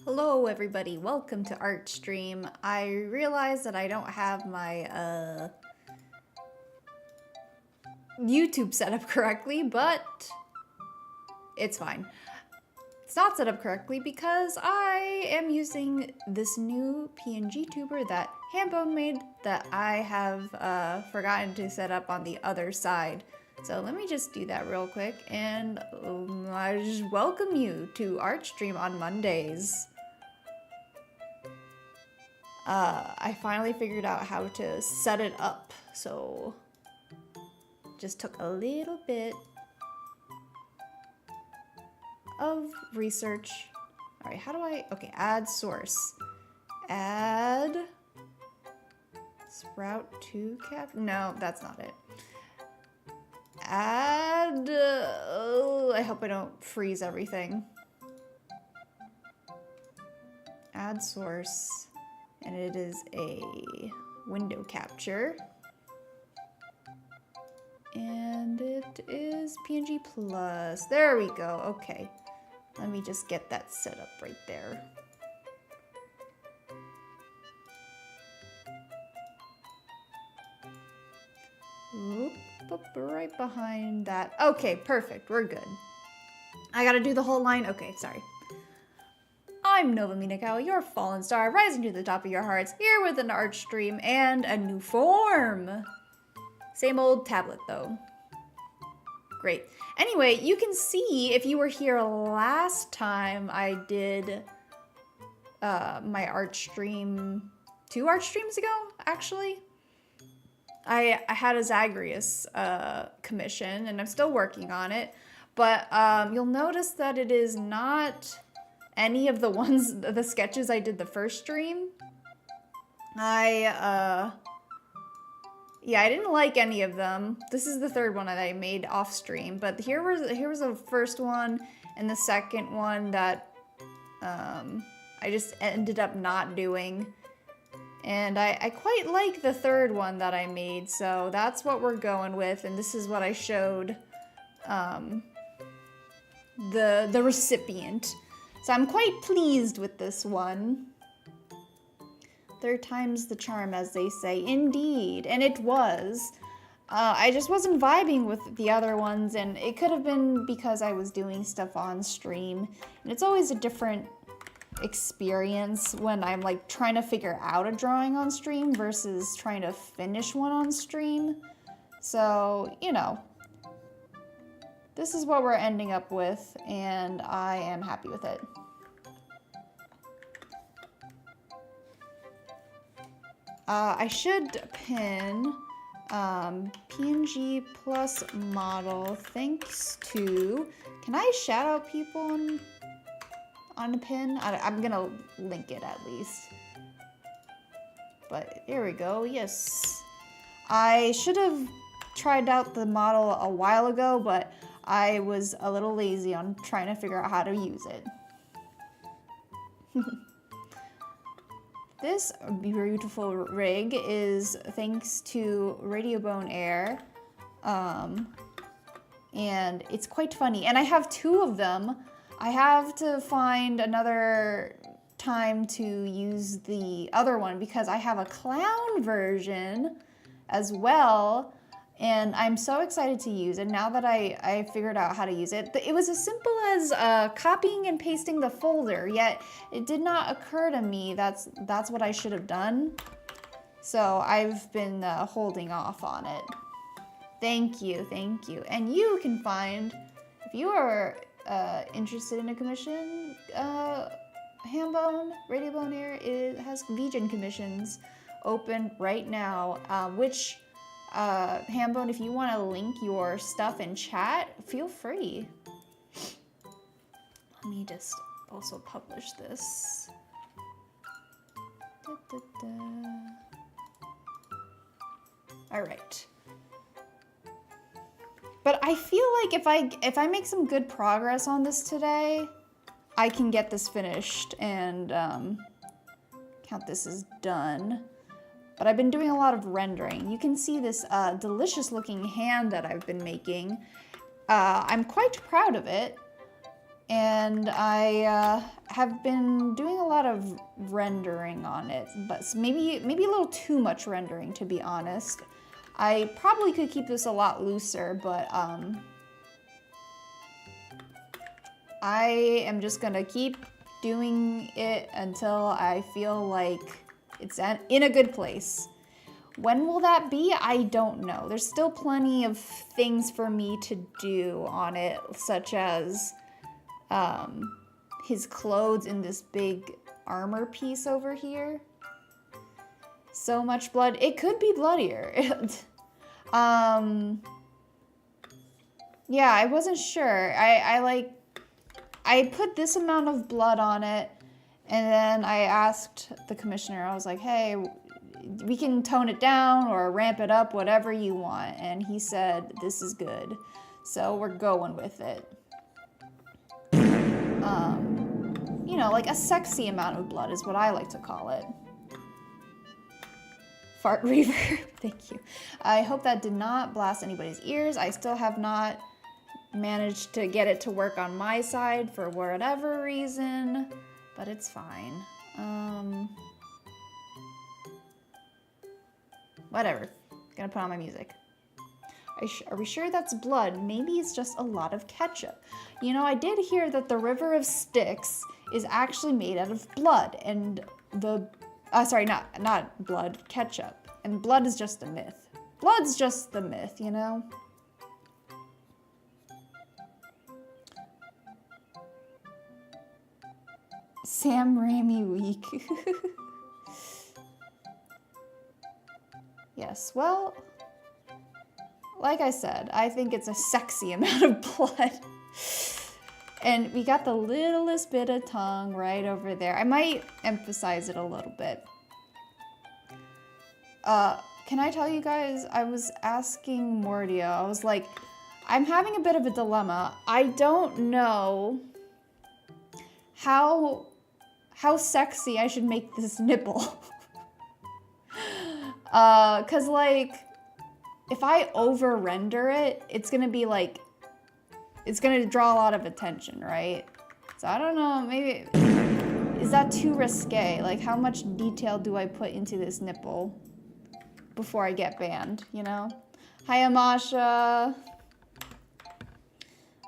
Hello everybody, welcome to Art Stream. I realize that I don't have my YouTube set up correctly, but it's fine. It's not set up correctly because I am using this new PNG tuber that Hambone made that I have forgotten to set up on the other side. So let me just do that real quick, and I just welcome you to Art Stream on Mondays. I finally figured out how to set it up, so just took a little bit of research. All right, how do I, okay, add source. Add sprout to cap, no, that's not it. Add, I hope I don't freeze everything. Add source, and it is a window capture. And it is PNG plus, there we go, okay. Let me just get that set up right there. Oop. right behind that. Okay, perfect. We're good. I gotta do the whole line? Okay, sorry. I'm Nova Minokawa, your fallen star, rising to the top of your hearts, here with an art stream and a new form. Same old tablet, though. Great. Anyway, you can see, if you were here last time I did my art stream, 2 art streams ago, actually. I had a Zagreus commission, and I'm still working on it, but you'll notice that it is not any of the sketches I did the first stream. I didn't like any of them. This is the third one that I made off stream, but here was the first one and the second one that I just ended up not doing. And I quite like the third one that I made, so that's what we're going with, and this is what I showed the recipient. So I'm quite pleased with this one. Third time's the charm, as they say. Indeed, and it was. I just wasn't vibing with the other ones, and it could have been because I was doing stuff on stream, and it's always a different experience when I'm like trying to figure out a drawing on stream versus trying to finish one on stream. So, you know, this is what we're ending up with, and I am happy with it. I should pin PNG plus model thanks to, can I shout out people on a pin? I'm gonna link it at least. But there we go, yes. I should have tried out the model a while ago, but I was a little lazy on trying to figure out how to use it. This beautiful rig is thanks to Radio Bone Air, and it's quite funny. And I have 2 of them. I have to find another time to use the other one because I have a clown version as well, and I'm so excited to use it now that I figured out how to use it. It was as simple as copying and pasting the folder, yet it did not occur to me that's what I should have done. So I've been holding off on it. Thank you, thank you. And you can find, if you are interested in a commission, Hambone, Radio Bone Air has Legion commissions open right now, which Hambone, if you want to link your stuff in chat, feel free. Let me just also publish this. All right. But I feel like if I make some good progress on this today, I can get this finished and count this as done. But I've been doing a lot of rendering. You can see this delicious looking hand that I've been making. I'm quite proud of it. And I have been doing a lot of rendering on it, but maybe a little too much rendering, to be honest. I probably could keep this a lot looser, but I am just gonna keep doing it until I feel like it's in a good place. When will that be? I don't know. There's still plenty of things for me to do on it, such as his clothes in this big armor piece over here. So much blood. It could be bloodier. Yeah, I wasn't sure. I put this amount of blood on it, and then I asked the commissioner, I was like, hey, we can tone it down or ramp it up, whatever you want. And he said, this is good. So we're going with it. You know, like a sexy amount of blood is what I like to call it. Fart reverb, thank you. I hope that did not blast anybody's ears. I still have not managed to get it to work on my side for whatever reason, but it's fine. Whatever, gonna put on my music. Are we sure that's blood? Maybe it's just a lot of ketchup. You know, I did hear that the River of Styx is actually made out of blood, and sorry, not blood, ketchup. And blood is just a myth. Blood's just the myth, you know? Sam Raimi week. Yes, well, like I said, I think it's a sexy amount of blood. And we got the littlest bit of tongue right over there. I might emphasize it a little bit. Can I tell you guys, I was asking Mordia, I was like, I'm having a bit of a dilemma. I don't know how sexy I should make this nipple. Cause like, if I over render it, it's gonna be like, it's gonna draw a lot of attention, right? So I don't know, maybe, is that too risque? Like, how much detail do I put into this nipple before I get banned, you know? Hi, Amasha.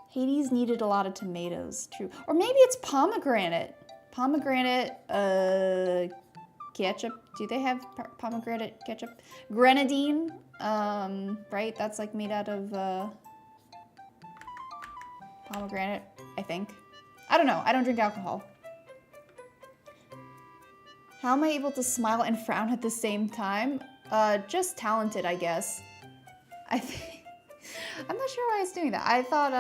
Hades needed a lot of tomatoes, true. Or maybe it's pomegranate. Pomegranate, ketchup. Do they have pomegranate ketchup? Grenadine, right? That's like made out of pomegranate, I think. I don't know. I don't drink alcohol. How am I able to smile and frown at the same time? Just talented, I guess. I'm not sure why I was doing that. I thought,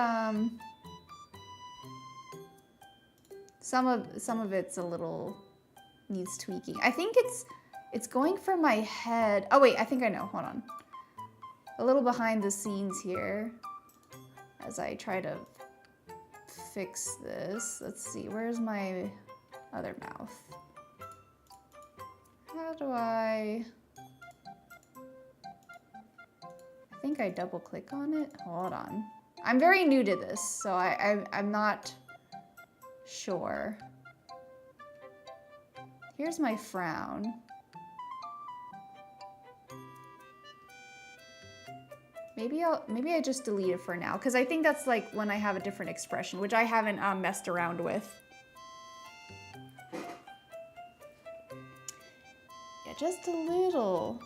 some of it's a little needs tweaking. I think it's going for my head. Oh wait, I think I know. Hold on. A little behind the scenes here as I try to fix this. Let's see, where's my other mouth? How do I think I double click on it. Hold on. I'm very new to this, so I'm not sure. Here's my frown. Maybe I just delete it for now, because I think that's like when I have a different expression, which I haven't messed around with. Yeah, just a little.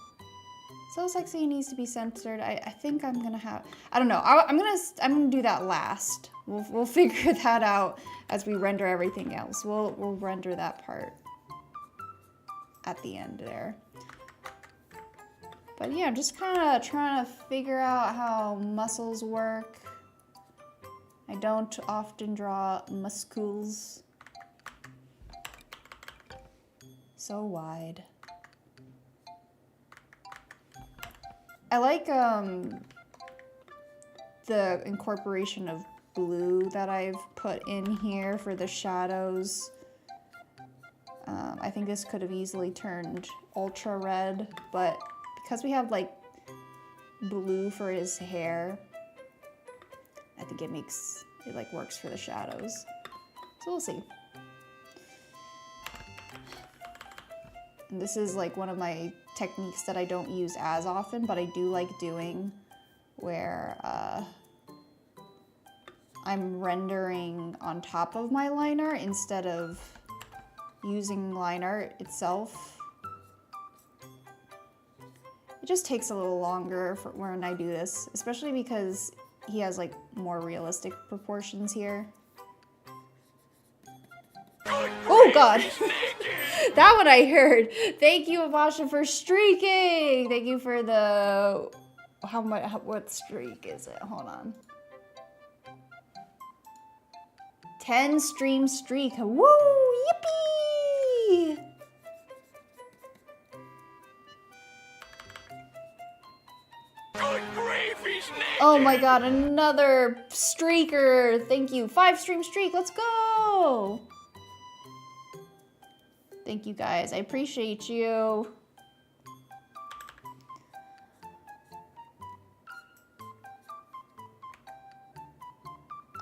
So sexy needs to be censored. I think I'm gonna have. I don't know. I'm gonna do that last. We'll figure that out as we render everything else. We'll render that part at the end there. But yeah, just kind of trying to figure out how muscles work. I don't often draw muscles so wide. I like the incorporation of blue that I've put in here for the shadows. I think this could have easily turned ultra red, but because we have like blue for his hair, I think it like works for the shadows. So we'll see. And this is like one of my techniques that I don't use as often, but I do like doing, where I'm rendering on top of my line art instead of using line art itself. It just takes a little longer for when I do this, especially because he has like more realistic proportions here. Oh God, that one I heard. Thank you, Amasha, for streaking. Thank you for the, what streak is it? Hold on. 10 stream streak. Woo, yippee! Oh my God, another streaker. Thank you. 5 stream streak. Let's go. Thank you guys. I appreciate you.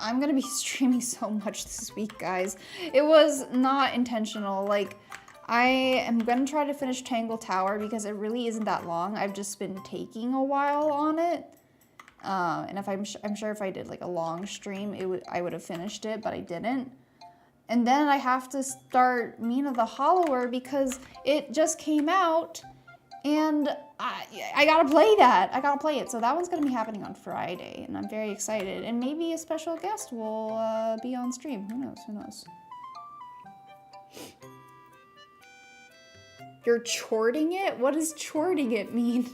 I'm gonna be streaming so much this week, guys. It was not intentional. Like, I am gonna try to finish Tangle Tower because it really isn't that long. I've just been taking a while on it. And if I'm sure if I did like a long stream, I would have finished it, but I didn't. And then I have to start Mina the Hollower because it just came out, and I gotta play that. I gotta play it. So that one's gonna be happening on Friday, and I'm very excited. And maybe a special guest will be on stream. Who knows? Who knows? You're chorting it? What does chorting it mean?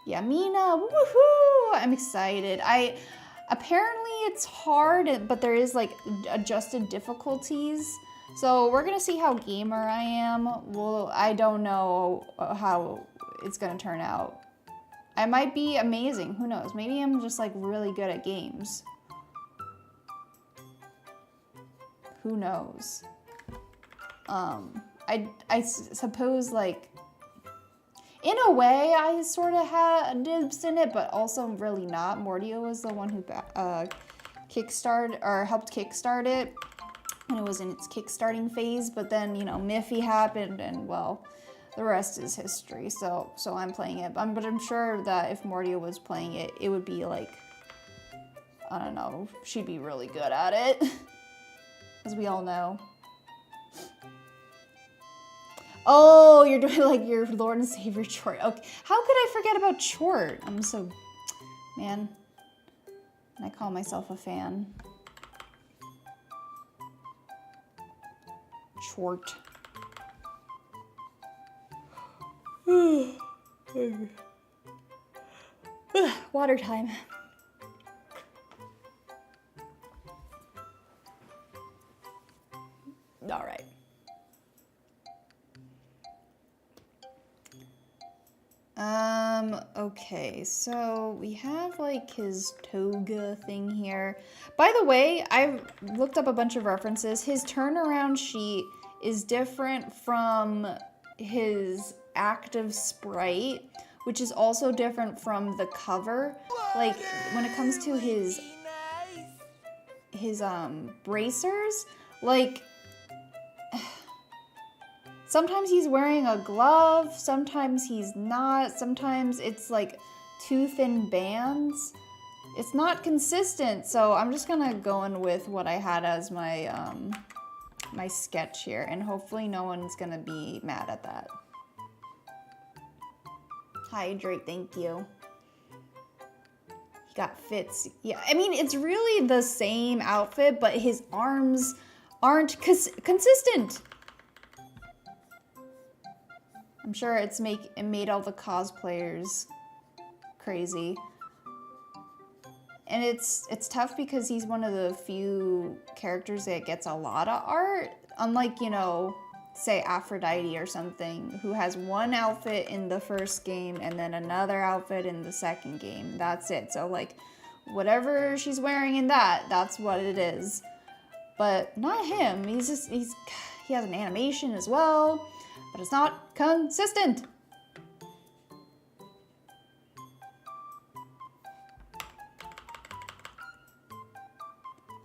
Yeah, Mina, woohoo! I'm excited. Apparently it's hard, but there is like adjusted difficulties. So we're gonna see how gamer I am. Well, I don't know how it's gonna turn out. I might be amazing, who knows? Maybe I'm just like really good at games. Who knows? I suppose like, in a way, I sort of had dibs in it, but also really not. Mordio was the one who helped kickstart it when it was in its kickstarting phase. But then, you know, Miffy happened, and well, the rest is history. So I'm playing it, but I'm sure that if Mordio was playing it, it would be like, I don't know, she'd be really good at it, as we all know. Oh, you're doing like your Lord and Savior Chort. Okay, how could I forget about Chort? I'm so, man, I call myself a fan. Chort. Water time. All right. Okay, so we have like his toga thing here. By the way, I've looked up a bunch of references. His turnaround sheet is different from his active sprite, which is also different from the cover. Like when it comes to his bracers, like sometimes he's wearing a glove, sometimes he's not, sometimes it's like too thin bands. It's not consistent, so I'm just gonna go in with what I had as my my sketch here, and hopefully no one's gonna be mad at that. Hydrate, thank you. He got fits. Yeah, I mean, it's really the same outfit, but his arms aren't consistent. I'm sure it made all the cosplayers crazy. And it's tough because he's one of the few characters that gets a lot of art. Unlike, you know, say Aphrodite or something, who has one outfit in the first game and then another outfit in the second game. That's it. So like, whatever she's wearing in that's what it is. But not him. He has an animation as well, but it's not consistent.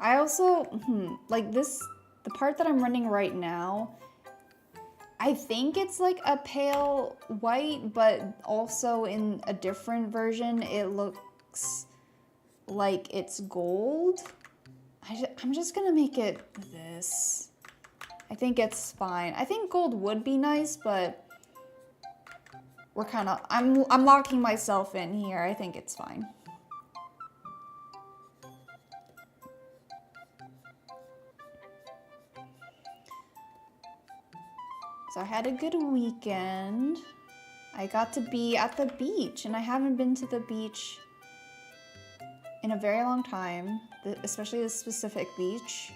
I also, like this, the part that I'm running right now, I think it's like a pale white, but also in a different version, it looks like it's gold. I'm just gonna make it this. I think it's fine. I think gold would be nice, but we're kind of, I'm locking myself in here. I think it's fine. So I had a good weekend. I got to be at the beach, and I haven't been to the beach in a very long time, especially this specific beach.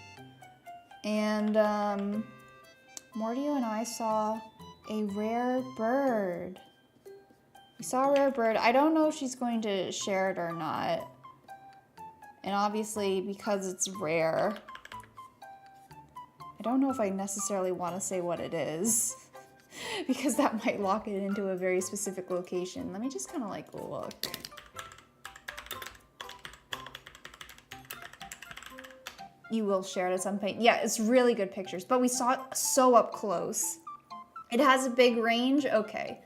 And Mordio and I saw a rare bird. We saw a rare bird. I don't know if she's going to share it or not. And obviously, because it's rare, I don't know if I necessarily want to say what it is, because that might lock it into a very specific location. Let me just kind of like look. You will share it at some point. Yeah, it's really good pictures, but we saw it so up close. It has a big range, okay.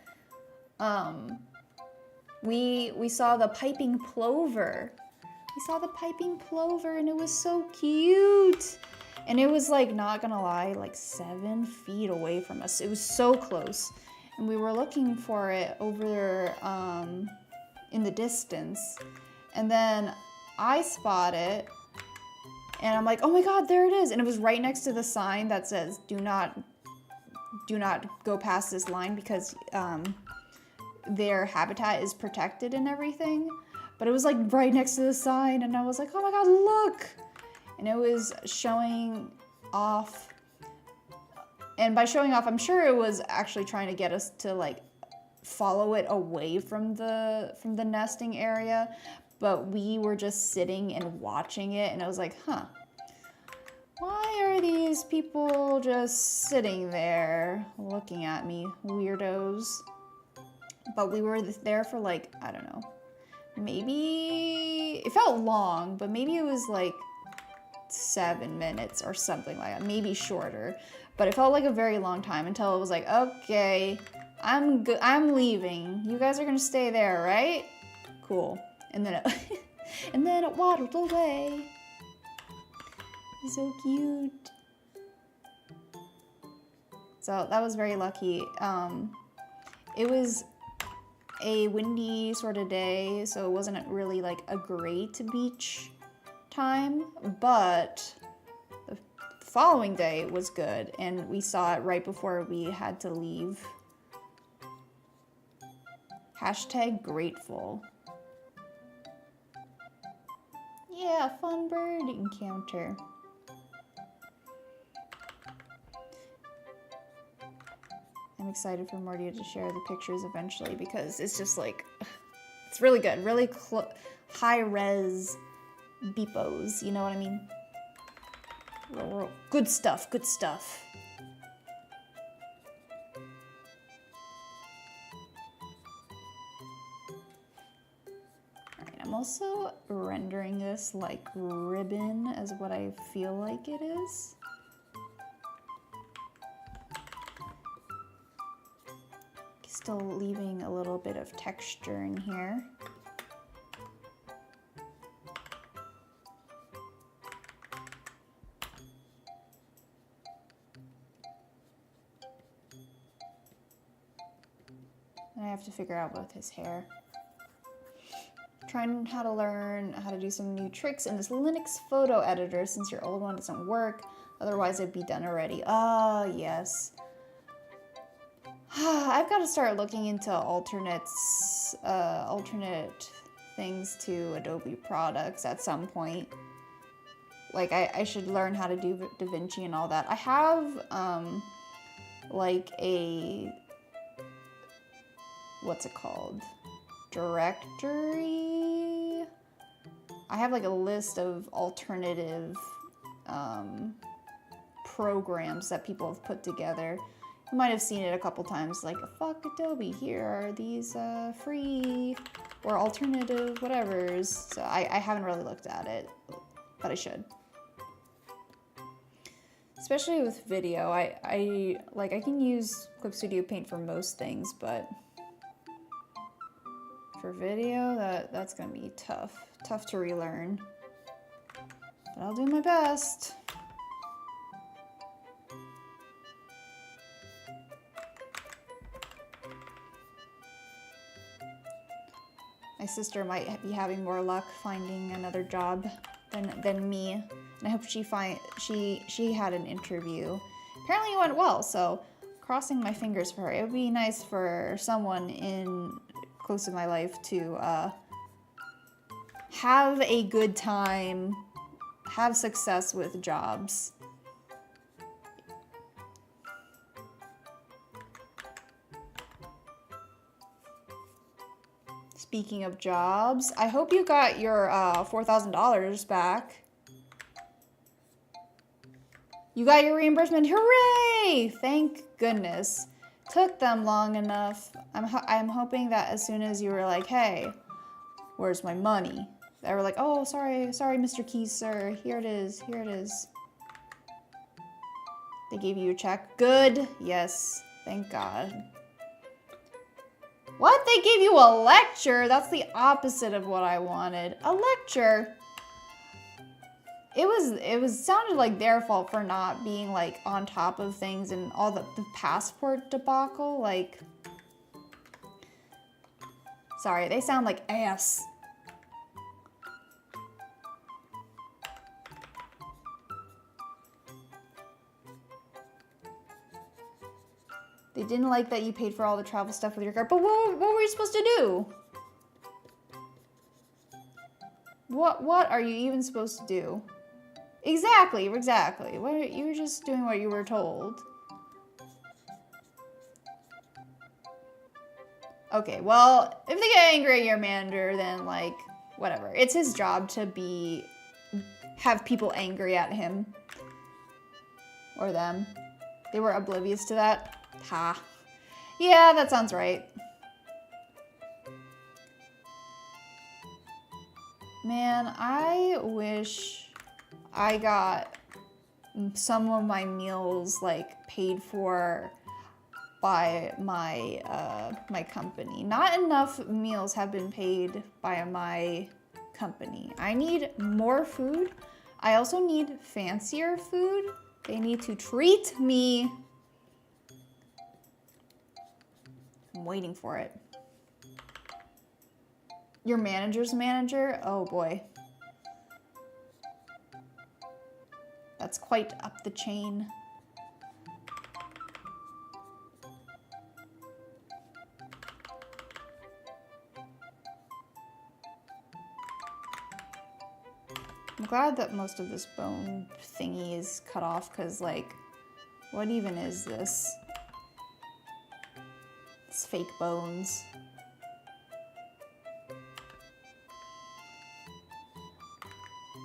we saw the piping plover. We saw the piping plover and it was so cute. And it was like, not gonna lie, like 7 feet away from us. It was so close. And we were looking for it over in the distance. And then I spot it and I'm like, oh my God, there it is. And it was right next to the sign that says, do not go past this line because their habitat is protected and everything. But it was like right next to the sign and I was like, oh my God, look. And it was showing off. And by showing off, I'm sure it was actually trying to get us to like follow it away from the nesting area. But we were just sitting and watching it and I was like, huh, why are these people just sitting there looking at me, weirdos? But we were there for like, I don't know, maybe, it felt long, but maybe it was like 7 minutes or something like that, maybe shorter. But it felt like a very long time until it was like, okay, I'm leaving. You guys are gonna stay there, right? Cool. And then it, and then it waddled away. So cute. So that was very lucky. It was a windy sort of day, so it wasn't really like a great beach time, but the following day was good and we saw it right before we had to leave. Hashtag grateful. Yeah, fun bird encounter. I'm excited for Morty to share the pictures eventually because it's just like, it's really good, really high res beepos, you know what I mean? Real good stuff, good stuff. Alright, I'm also rendering this like ribbon as what I feel like it is. Still leaving a little bit of texture in here. And I have to figure out with his hair. Trying how to learn how to do some new tricks in this Linux photo editor since your old one doesn't work. Otherwise it'd be done already. Ah, yes. I've got to start looking into alternate things to Adobe products at some point. Like I should learn how to do DaVinci and all that. I have like a, what's it called? Directory? I have like a list of alternative programs that people have put together. You might have seen it a couple times, like, fuck Adobe, here are these free or alternative whatevers. So I haven't really looked at it, but I should. Especially with video, I can use Clip Studio Paint for most things, but for video, that's gonna be tough to relearn. But I'll do my best. My sister might be having more luck finding another job than me, and I hope she had an interview. Apparently it went well, so crossing my fingers for her. It would be nice for someone close to my life to have a good time, have success with jobs. Speaking of jobs, I hope you got your $4,000 back. You got your reimbursement, hooray! Thank goodness. Took them long enough. I'm hoping that as soon as you were like, hey, where's my money? They were like, oh, sorry, Mr. Keys, sir. Here it is, here it is. They gave you a check. Good, yes, thank God. What? They gave you a lecture? That's the opposite of what I wanted. A lecture? It sounded like their fault for not being like on top of things and all the passport debacle. Like, sorry, they sound like ass. They didn't like that you paid for all the travel stuff with your card. But what were you supposed to do? What are you even supposed to do? Exactly. You were just doing what you were told. Okay, well, if they get angry at your manager, then like, whatever. It's his job to have people angry at him. Or them. They were oblivious to that. Ha. Yeah, that sounds right. Man, I wish I got some of my meals like paid for by my my company. Not enough meals have been paid by my company. I need more food. I also need fancier food. They need to treat me. I'm waiting for it. Your manager's manager? Oh boy. That's quite up the chain. I'm glad that most of this bone thingy is cut off, because, like, what even is this? It's fake bones.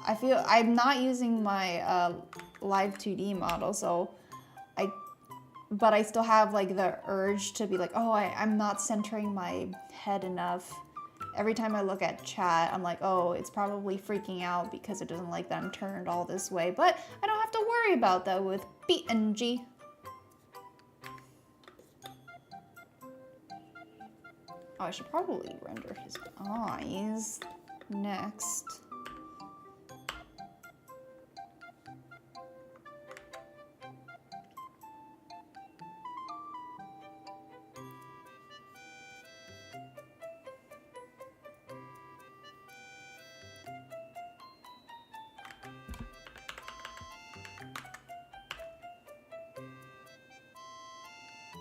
I feel I'm not using my live 2D model, so but I still have like the urge to be like, oh, I'm not centering my head enough. Every time I look at chat, I'm like, oh, it's probably freaking out because it doesn't like that I'm turned all this way. But I don't have to worry about that with PNG. Oh, I should probably render his eyes next.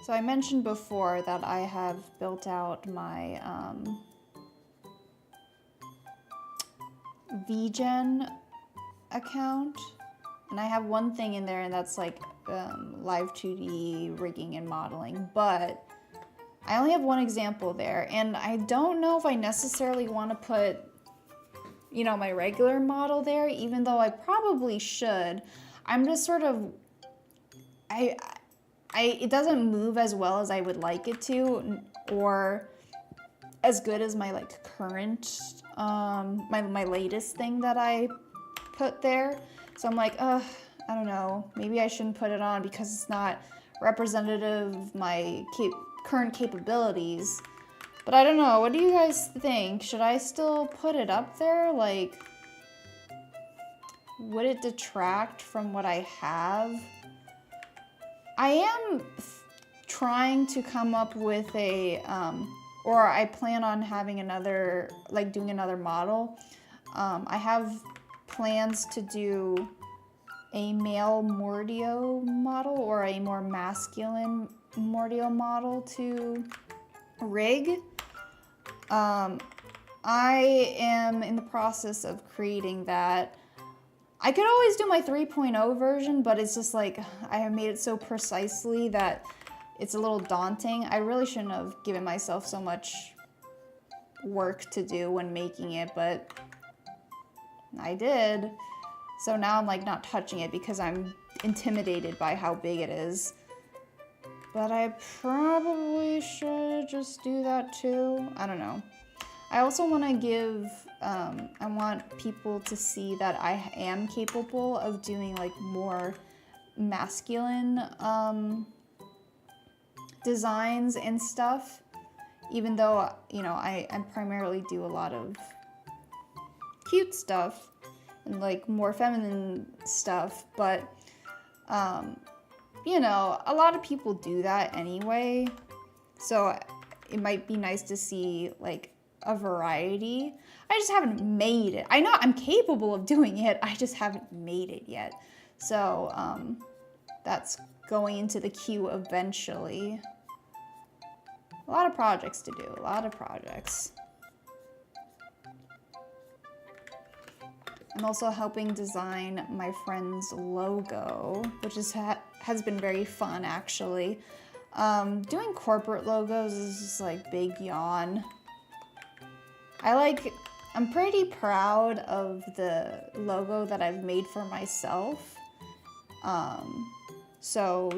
So I mentioned before that I have built out my VGen account, and I have one thing in there, and that's like live 2D rigging and modeling, but I only have one example there, and I don't know if I necessarily want to put, you know, my regular model there, even though I probably should. I'm just sort of, it doesn't move as well as I would like it to, or as good as my like current, my latest thing that I put there. So I'm like, I don't know, maybe I shouldn't put it on because it's not representative of my current capabilities. But I don't know, what do you guys think? Should I still put it up there? Like, would it detract from what I have? I am trying to come up with a, or I plan on having another, like doing another model. I have plans to do a male Mordio model or a more masculine Mordio model to rig. I am in the process of creating that. I could always do my 3.0 version, but it's just like, I have made it so precisely that it's a little daunting. I really shouldn't have given myself so much work to do when making it, but I did. So now I'm like not touching it because I'm intimidated by how big it is. But I probably should just do that too. I don't know. I also want to give, I want people to see that I am capable of doing like more masculine designs and stuff. even though, you know, I primarily do a lot of cute stuff and like more feminine stuff, but you know, a lot of people do that anyway, so it might be nice to see like a variety. I just haven't made it. I know I'm capable of doing it, I just haven't made it yet. So that's going into the queue eventually. A lot of projects to do, a lot of projects. I'm also helping design my friend's logo, which has been very fun, actually. Doing corporate logos is just like big yawn. I'm pretty proud of the logo that I've made for myself. So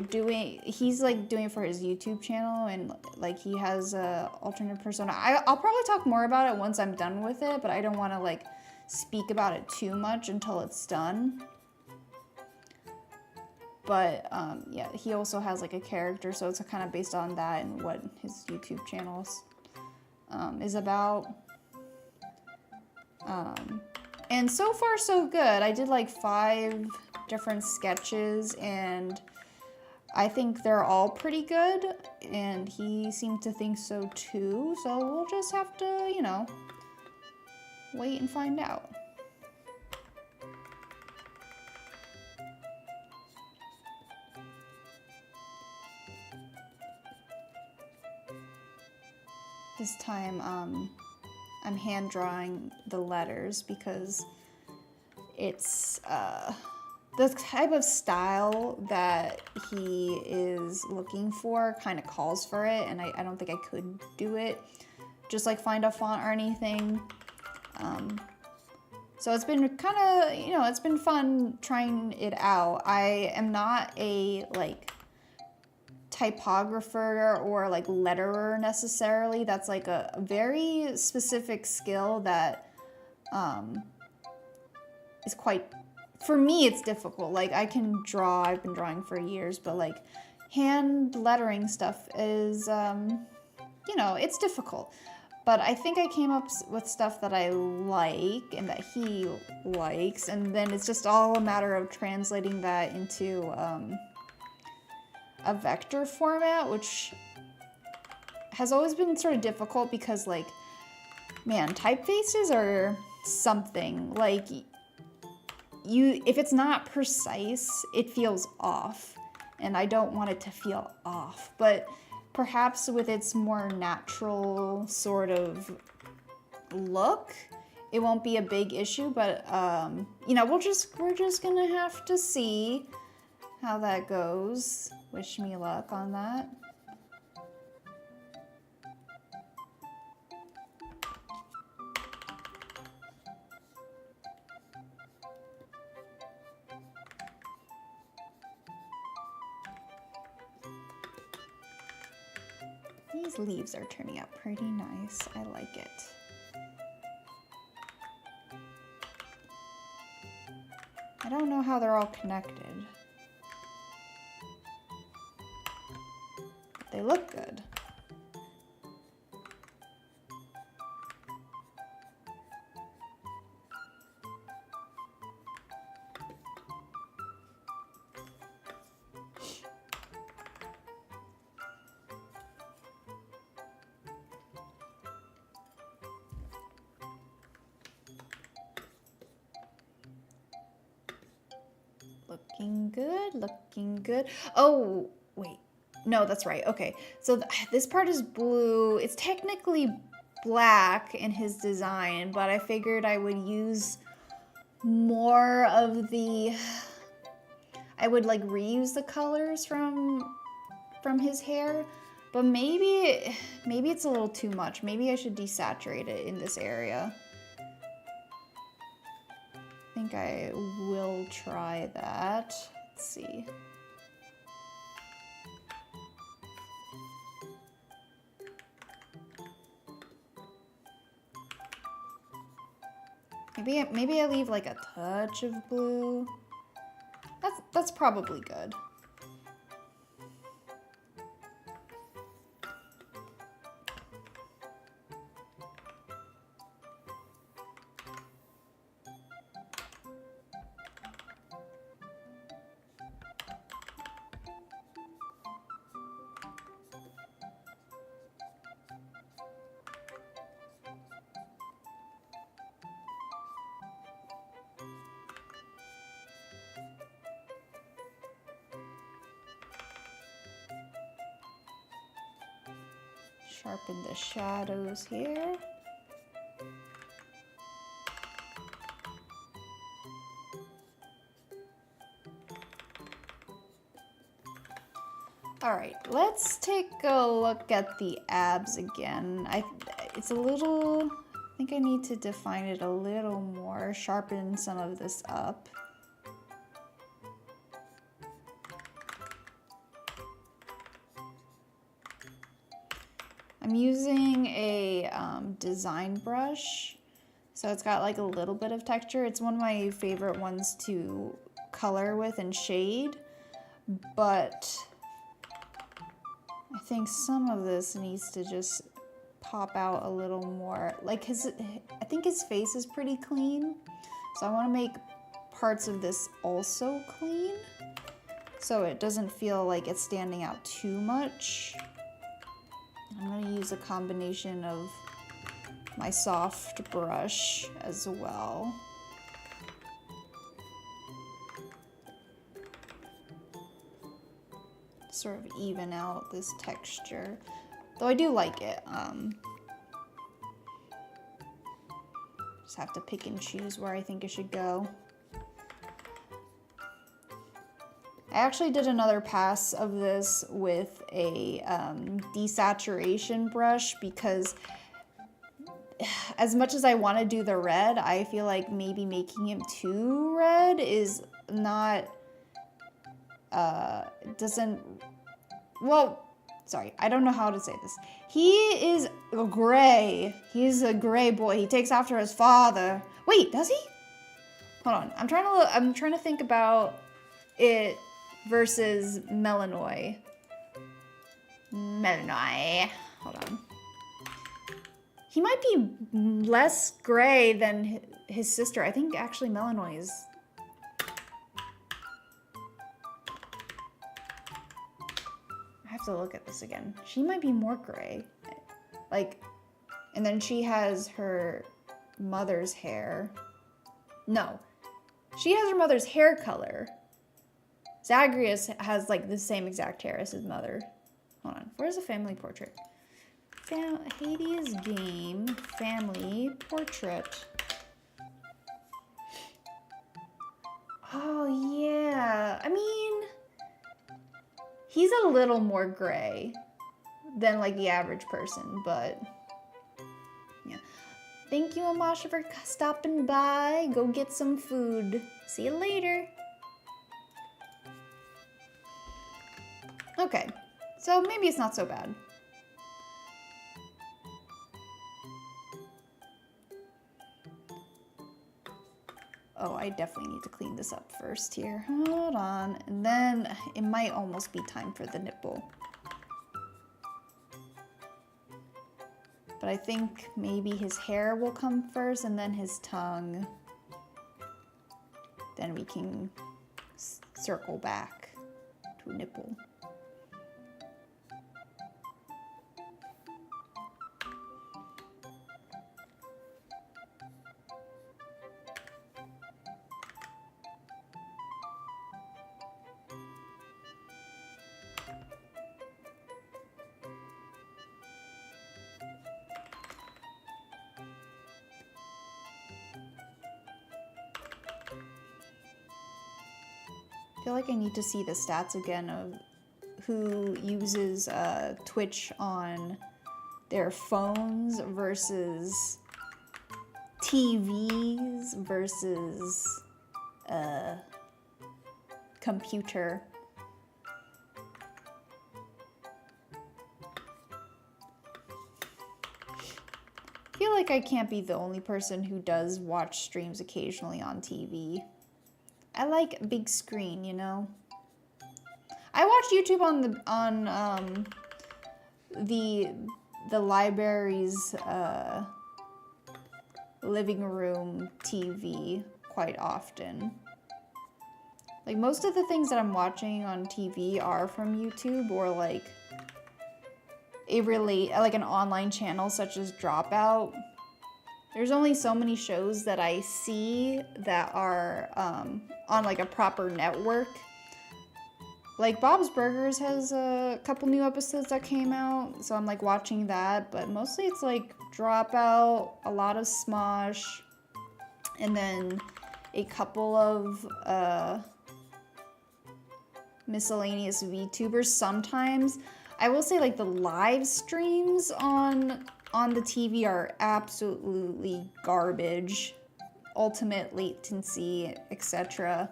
he's like doing it for his YouTube channel, and like he has a alternate persona. I'll probably talk more about it once I'm done with it, but I don't want to like speak about it too much until it's done. But yeah, he also has like a character, so it's kind of based on that and what his YouTube channel is about. And so far so good. I did like 5 different sketches, and I think they're all pretty good, and he seemed to think so too, so we'll just have to, you know, wait and find out. This time, I'm hand drawing the letters because it's the type of style that he is looking for kind of calls for it, and I don't think I could do it just like find a font or anything. So it's been kind of, you know, it's been fun trying it out. I am not a like typographer or like letterer necessarily. That's like a very specific skill that is quite, for me it's difficult. Like I can draw, I've been drawing for years, but like hand lettering stuff is you know, it's difficult. But I think I came up with stuff that I like and that he likes, and then it's just all a matter of translating that into a vector format, which has always been sort of difficult because, like, man, typefaces are something. Like, if it's not precise, it feels off, and I don't want it to feel off. But perhaps with its more natural sort of look, it won't be a big issue. But you know, we're just gonna have to see how that goes. Wish me luck on that. These leaves are turning out pretty nice. I like it. I don't know how they're all connected. But they look good. Looking good, looking good. Oh, wait. No, that's right. Okay. So this part is blue. It's technically black in his design, but I figured I would use more of the... I would like reuse the colors from his hair, but maybe it's a little too much. Maybe I should desaturate it in this area. I think I will try that. Let's see. Maybe I leave like a touch of blue. That's probably good. Sharpen the shadows here. All right, let's take a look at the abs again. It's a little, I think I need to define it a little more, sharpen some of this up. I'm using a design brush, so it's got like a little bit of texture. It's one of my favorite ones to color with and shade, but I think some of this needs to just pop out a little more. Like I think his face is pretty clean, so I want to make parts of this also clean, so it doesn't feel like it's standing out too much. I'm going to use a combination of my soft brush as well. Sort of even out this texture, though I do like it. Just have to pick and choose where I think it should go. I actually did another pass of this with a desaturation brush because as much as I want to do the red, I feel like maybe making him too red is not, sorry, I don't know how to say this. He is gray. He's a gray boy. He takes after his father. Wait, does he? Hold on. I'm trying to think about it versus Melanoy. Hold on. He might be less gray than his sister. I think actually Melanoy is. I have to look at this again. She might be more gray. Like, and then she has her mother's hair. No, she has her mother's hair color. Zagreus has like the same exact hair as his mother. Hold on, where's the family portrait? Hades game, family portrait. Oh yeah, I mean, he's a little more gray than like the average person, but yeah. Thank you, Amasha, for stopping by. Go get some food. See you later. Okay, so maybe it's not so bad. Oh, I definitely need to clean this up first here. Hold on. And then it might almost be time for the nipple. But I think maybe his hair will come first and then his tongue. Then we can circle back to nipple. I feel like I need to see the stats again of who uses Twitch on their phones versus TVs versus computer. I feel like I can't be the only person who does watch streams occasionally on TV. I like big screen, you know. I watch YouTube on the library's living room TV quite often. Like most of the things that I'm watching on TV are from YouTube or like like an online channel such as Dropout. There's only so many shows that I see that are on like a proper network. like Bob's Burgers has a couple new episodes that came out, so I'm like watching that, but mostly it's like Dropout, a lot of Smosh, and then a couple of miscellaneous VTubers sometimes. I will say like the live streams on the TV are absolutely garbage. Ultimate latency, etc.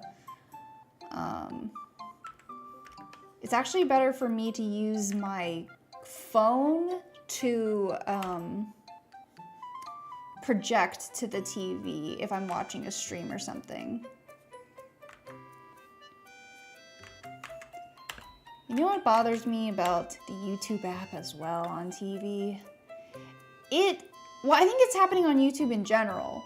It's actually better for me to use my phone to project to the TV if I'm watching a stream or something. You know what bothers me about the YouTube app as well on TV? Well, I think it's happening on YouTube in general,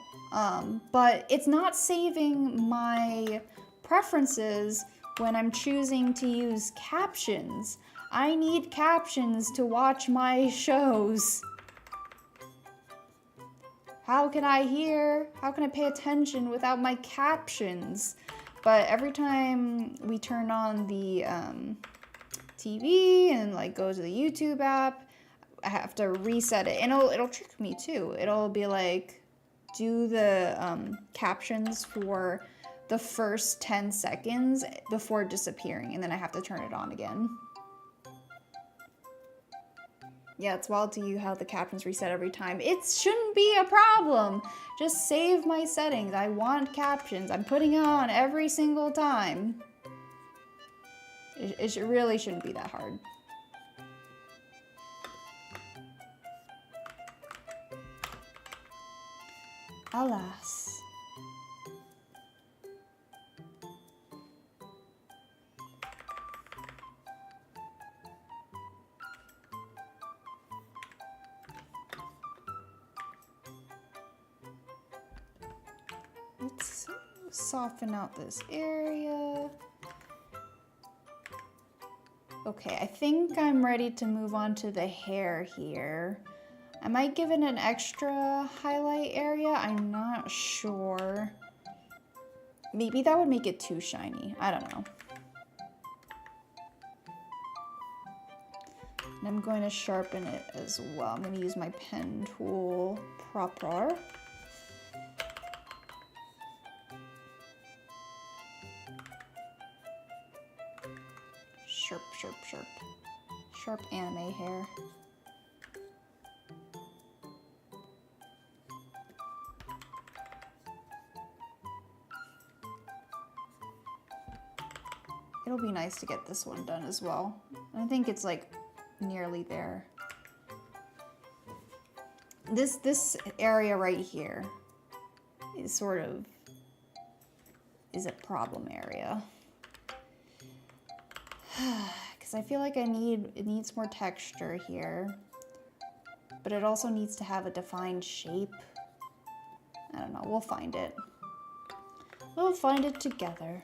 but it's not saving my preferences when I'm choosing to use captions. I need captions to watch my shows. How can I pay attention without my captions? But every time we turn on the TV and like go to the YouTube app, I have to reset it, and it'll trick me too. It'll be like, do the captions for the first 10 seconds before disappearing, and then I have to turn it on again. Yeah, it's wild to you how the captions reset every time. It shouldn't be a problem. Just save my settings. I want captions. I'm putting it on every single time. It really shouldn't be that hard. Alas. Let's soften out this area. Okay, I think I'm ready to move on to the hair here. I might give it an extra highlight area. I'm not sure. Maybe that would make it too shiny. I don't know. And I'm going to sharpen it as well. I'm going to use my pen tool proper. Sharp, sharp, sharp. Sharp anime hair. It'll be nice to get this one done as well. I think it's like nearly there. This area right here is a problem area. Because I feel like it needs more texture here, but it also needs to have a defined shape. I don't know, we'll find it. We'll find it together.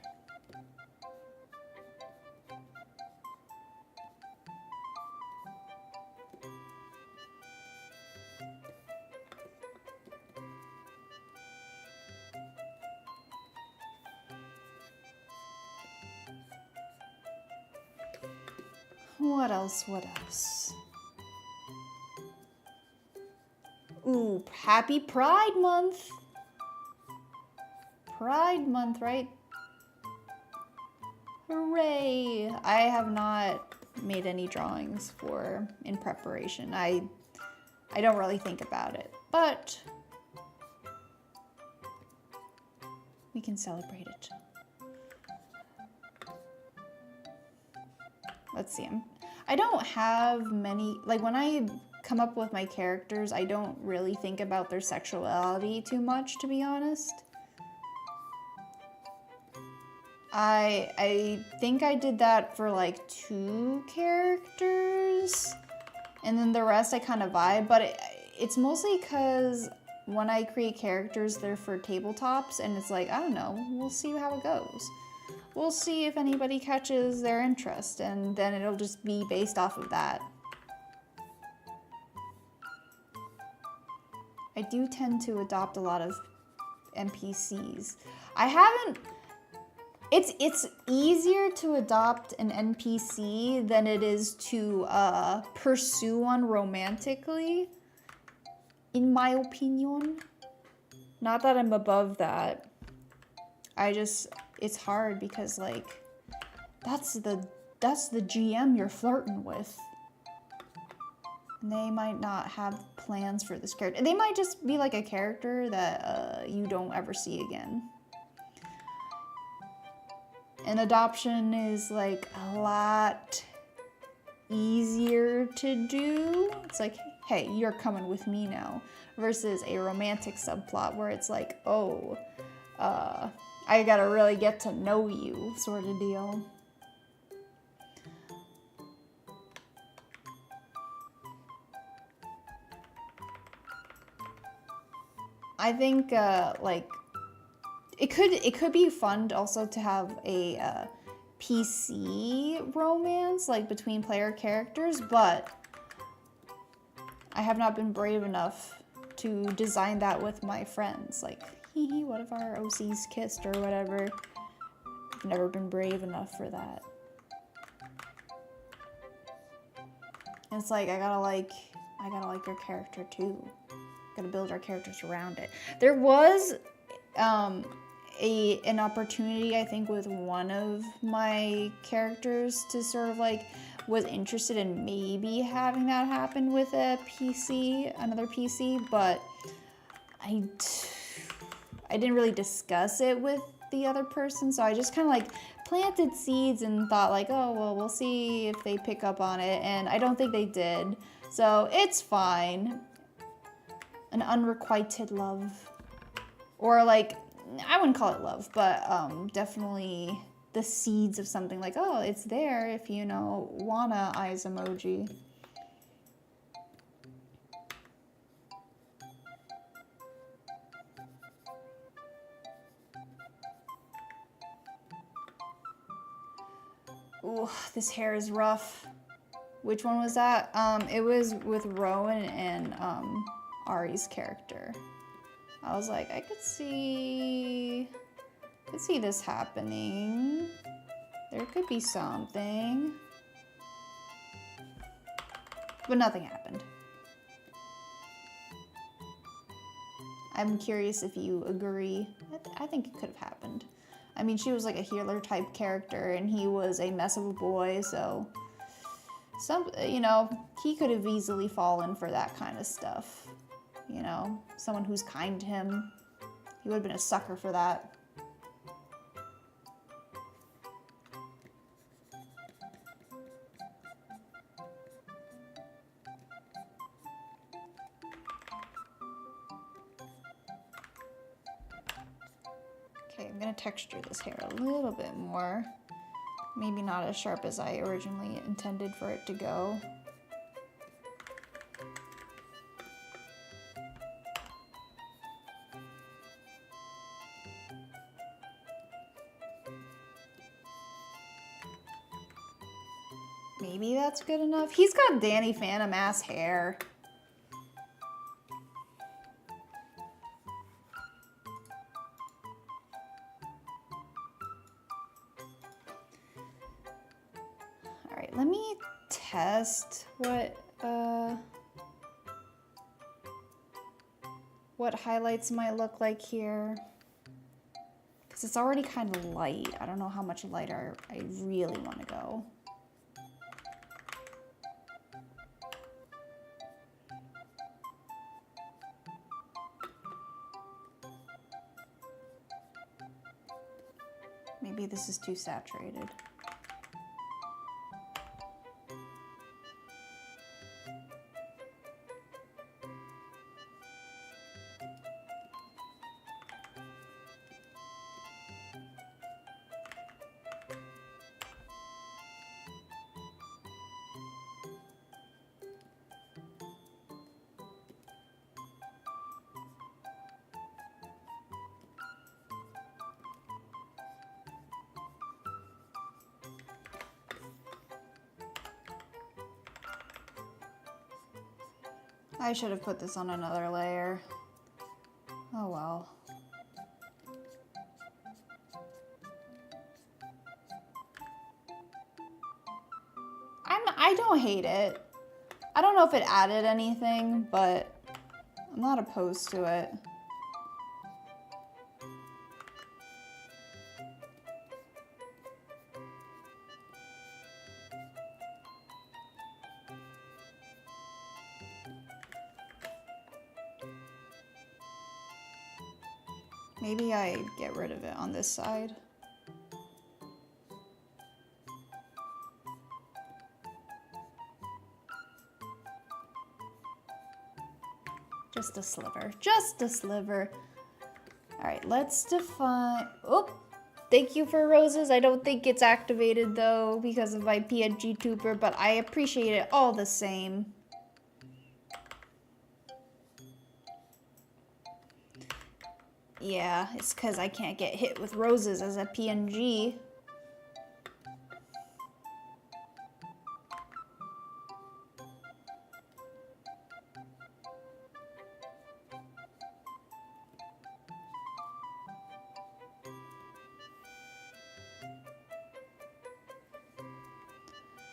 What else? What else? Ooh, happy Pride Month! Pride Month, right? Hooray! I have not made any drawings in preparation. I don't really think about it, but we can celebrate it. Let's see. I don't have many, like when I come up with my characters, I don't really think about their sexuality too much, to be honest. I think I did that for like 2 characters, and then the rest I kind of vibe, but it's mostly because when I create characters, they're for tabletops, and it's like, I don't know, we'll see how it goes. We'll see if anybody catches their interest, and then it'll just be based off of that. I do tend to adopt a lot of NPCs. I haven't It's easier to adopt an NPC than it is to pursue one romantically, in my opinion. Not that I'm above that. It's hard because like that's the GM you're flirting with. And they might not have plans for this character. They might just be like a character that you don't ever see again. And adoption is like a lot easier to do. It's like, hey, you're coming with me now. Versus a romantic subplot where it's like, oh, I gotta really get to know you sort of deal. I think like it could be fun also to have a PC romance like between player characters, but I have not been brave enough to design that with my friends. Like, hee hee, what if our OCs kissed or whatever? I've never been brave enough for that. And it's like I gotta like their character too. Gotta build our characters around it. There was an opportunity, I think, with one of my characters to sort of like was interested in maybe having that happen with a PC, another PC, but I didn't really discuss it with the other person, so I just kind of like planted seeds and thought like, oh, well, we'll see if they pick up on it, and I don't think they did, so it's fine. An unrequited love. Or like, I wouldn't call it love, but definitely the seeds of something like, oh, it's there if you know, wanna eyes emoji. Ooh, this hair is rough. Which one was that? It was with Rowan and Ari's character. I was like, I could see this happening. There could be something. But nothing happened. I'm curious if you agree. I think it could have happened. I mean, she was like a healer type character and he was a mess of a boy, so you know, he could have easily fallen for that kind of stuff. You know, someone who's kind to him. He would have been a sucker for that. Okay, I'm gonna texture this hair a little bit more. Maybe not as sharp as I originally intended for it to go. Maybe that's good enough. He's got Danny Phantom ass hair. All right, let me test what highlights might look like here. Because it's already kind of light. I don't know how much lighter I really want to go. Maybe this is too saturated. I should have put this on another layer. Oh well. I don't hate it. I don't know if it added anything, but I'm not opposed to it. Maybe I get rid of it on this side. Just a sliver. Just a sliver. All right, let's define... Oh, thank you for roses. I don't think it's activated, though, because of my PNG tuber, but I appreciate it all the same. Yeah, it's because I can't get hit with roses as a PNG.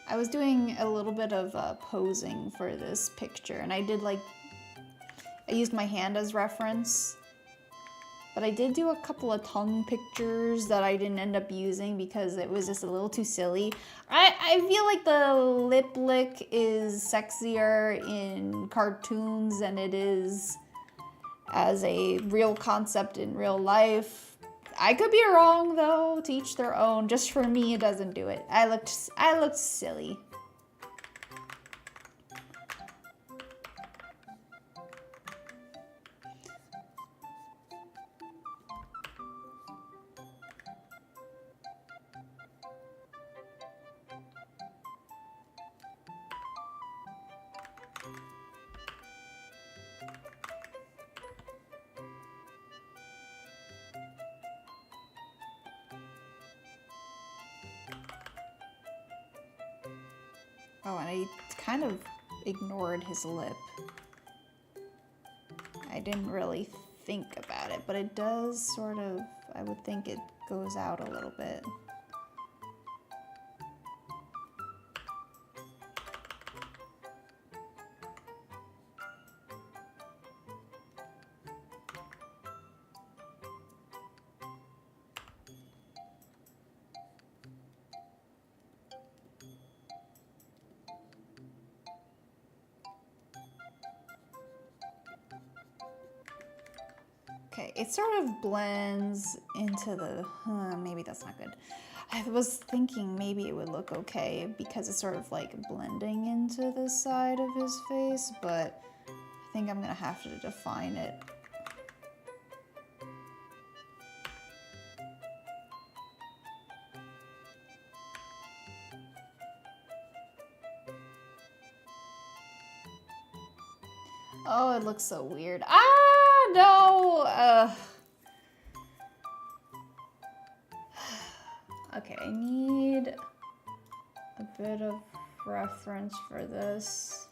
I was doing a little bit of posing for this picture, and I used my hand as reference. But I did do a couple of tongue pictures that I didn't end up using because it was just a little too silly. I feel like the lip lick is sexier in cartoons than it is as a real concept in real life. I could be wrong though, to each their own. Just for me, it doesn't do it. I looked silly. Oh, and I kind of ignored his lip. I didn't really think about it, but it does sort of, I would think it goes out a little bit. Okay, it sort of blends into the, maybe that's not good. I was thinking maybe it would look okay because it's sort of like blending into the side of his face, but I think I'm gonna have to define it. Oh, it looks so weird. Ah, no! Okay, I need a bit of reference for this.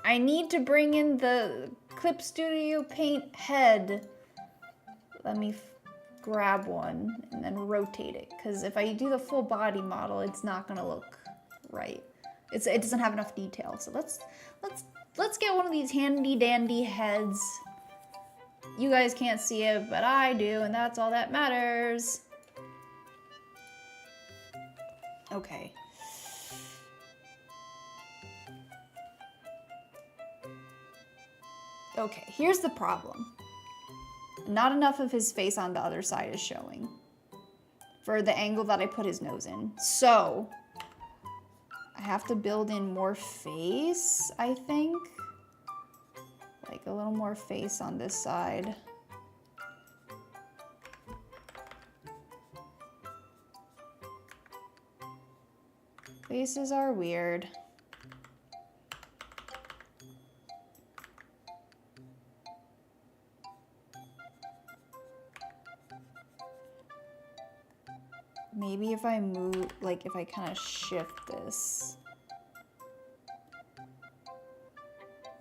I need to bring in the Clip Studio Paint head. Let me grab one and then rotate it, because if I do the full body model, it's not gonna look right. It doesn't have enough detail. So let's get one of these handy dandy heads. You guys can't see it, but I do, and that's all that matters. Okay. Okay, here's the problem. Not enough of his face on the other side is showing for the angle that I put his nose in. So I have to build in more face, I think. Like a little more face on this side. Faces are weird. Maybe if I move, like if I kind of shift this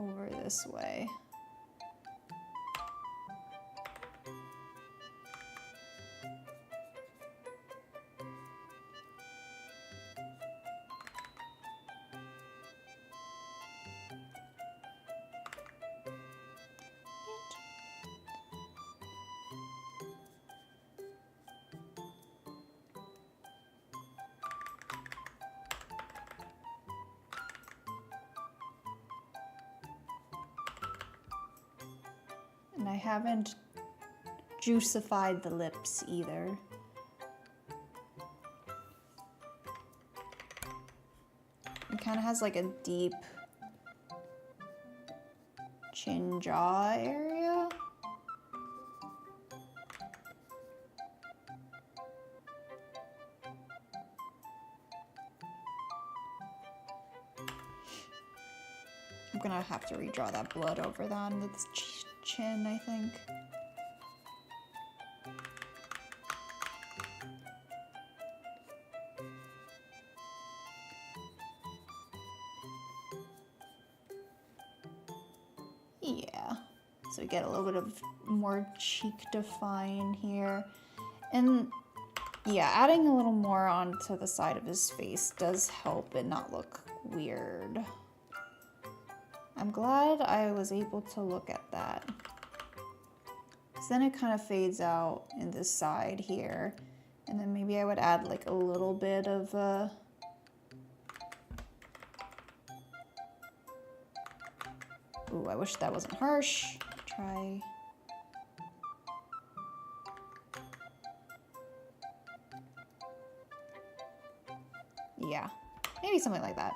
over this way. And I haven't juicified the lips either. It kind of has like a deep chin jaw area. I'm gonna have to redraw that blood over the on this chin, I think. Yeah, so we get a little bit of more cheek define here. And yeah, adding a little more onto the side of his face does help it not look weird. I'm glad I was able to look at that. So then it kind of fades out in this side here. And then maybe I would add like a little bit of ooh, I wish that wasn't harsh. Try. Yeah, maybe something like that.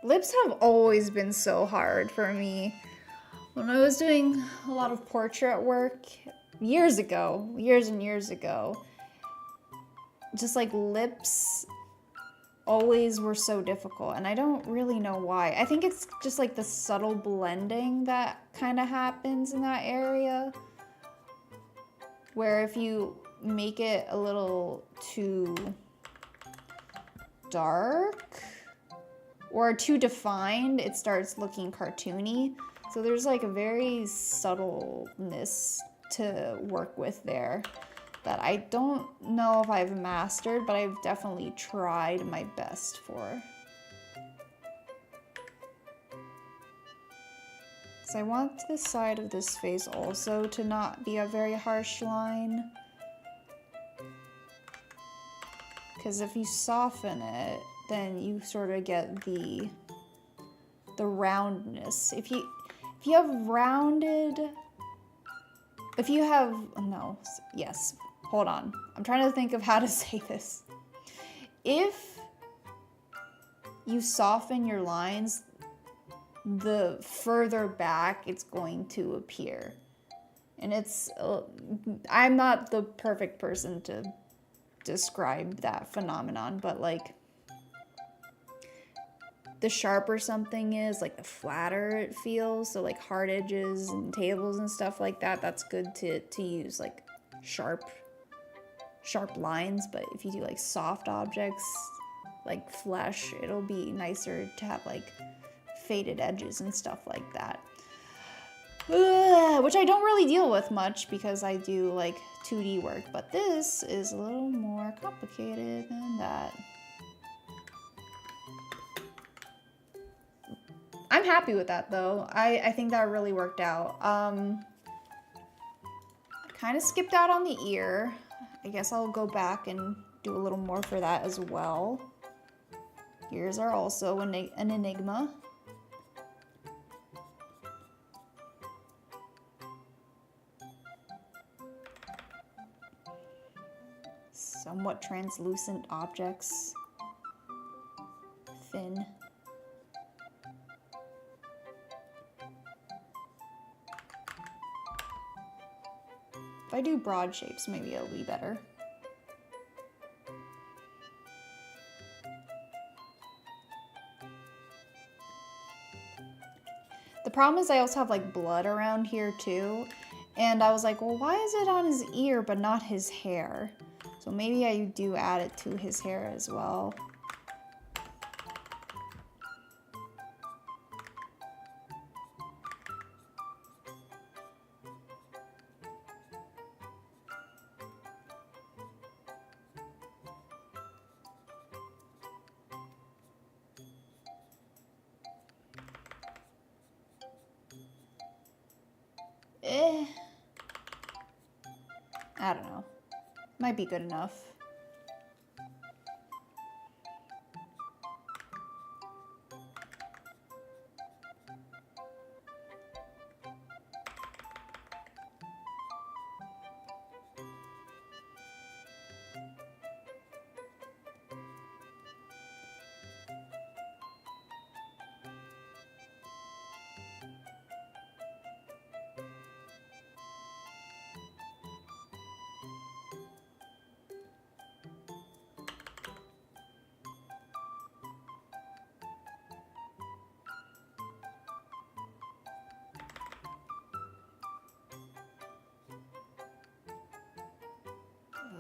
Lips have always been so hard for me. When I was doing a lot of portrait work years ago, years and years ago, just like lips always were so difficult, and I don't really know why. I think it's just like the subtle blending that kind of happens in that area, where if you make it a little too dark or too defined, it starts looking cartoony. So there's like a very subtleness to work with there that I don't know if I've mastered, but I've definitely tried my best for. So I want this side of this face also to not be a very harsh line. Because if you soften it, then you sort of get the roundness. If you have rounded, hold on. I'm trying to think of how to say this. If you soften your lines, the further back it's going to appear. And it's, I'm not the perfect person to describe that phenomenon, but like, the sharper something is, like the flatter it feels. So like hard edges and tables and stuff like that, that's good to use like sharp lines. But if you do like soft objects like flesh, it'll be nicer to have like faded edges and stuff like that. Which I don't really deal with much because I do like 2D work, but this is a little more complicated than that. I'm happy with that though. I think that really worked out. I kind of skipped out on the ear. I guess I'll go back and do a little more for that as well. Ears are also an enigma. Somewhat translucent objects. Thin. If I do broad shapes, maybe it'll be better. The problem is I also have like blood around here too. And I was like, well, why is it on his ear but not his hair? So maybe I do add it to his hair as well. I don't know. Might be good enough.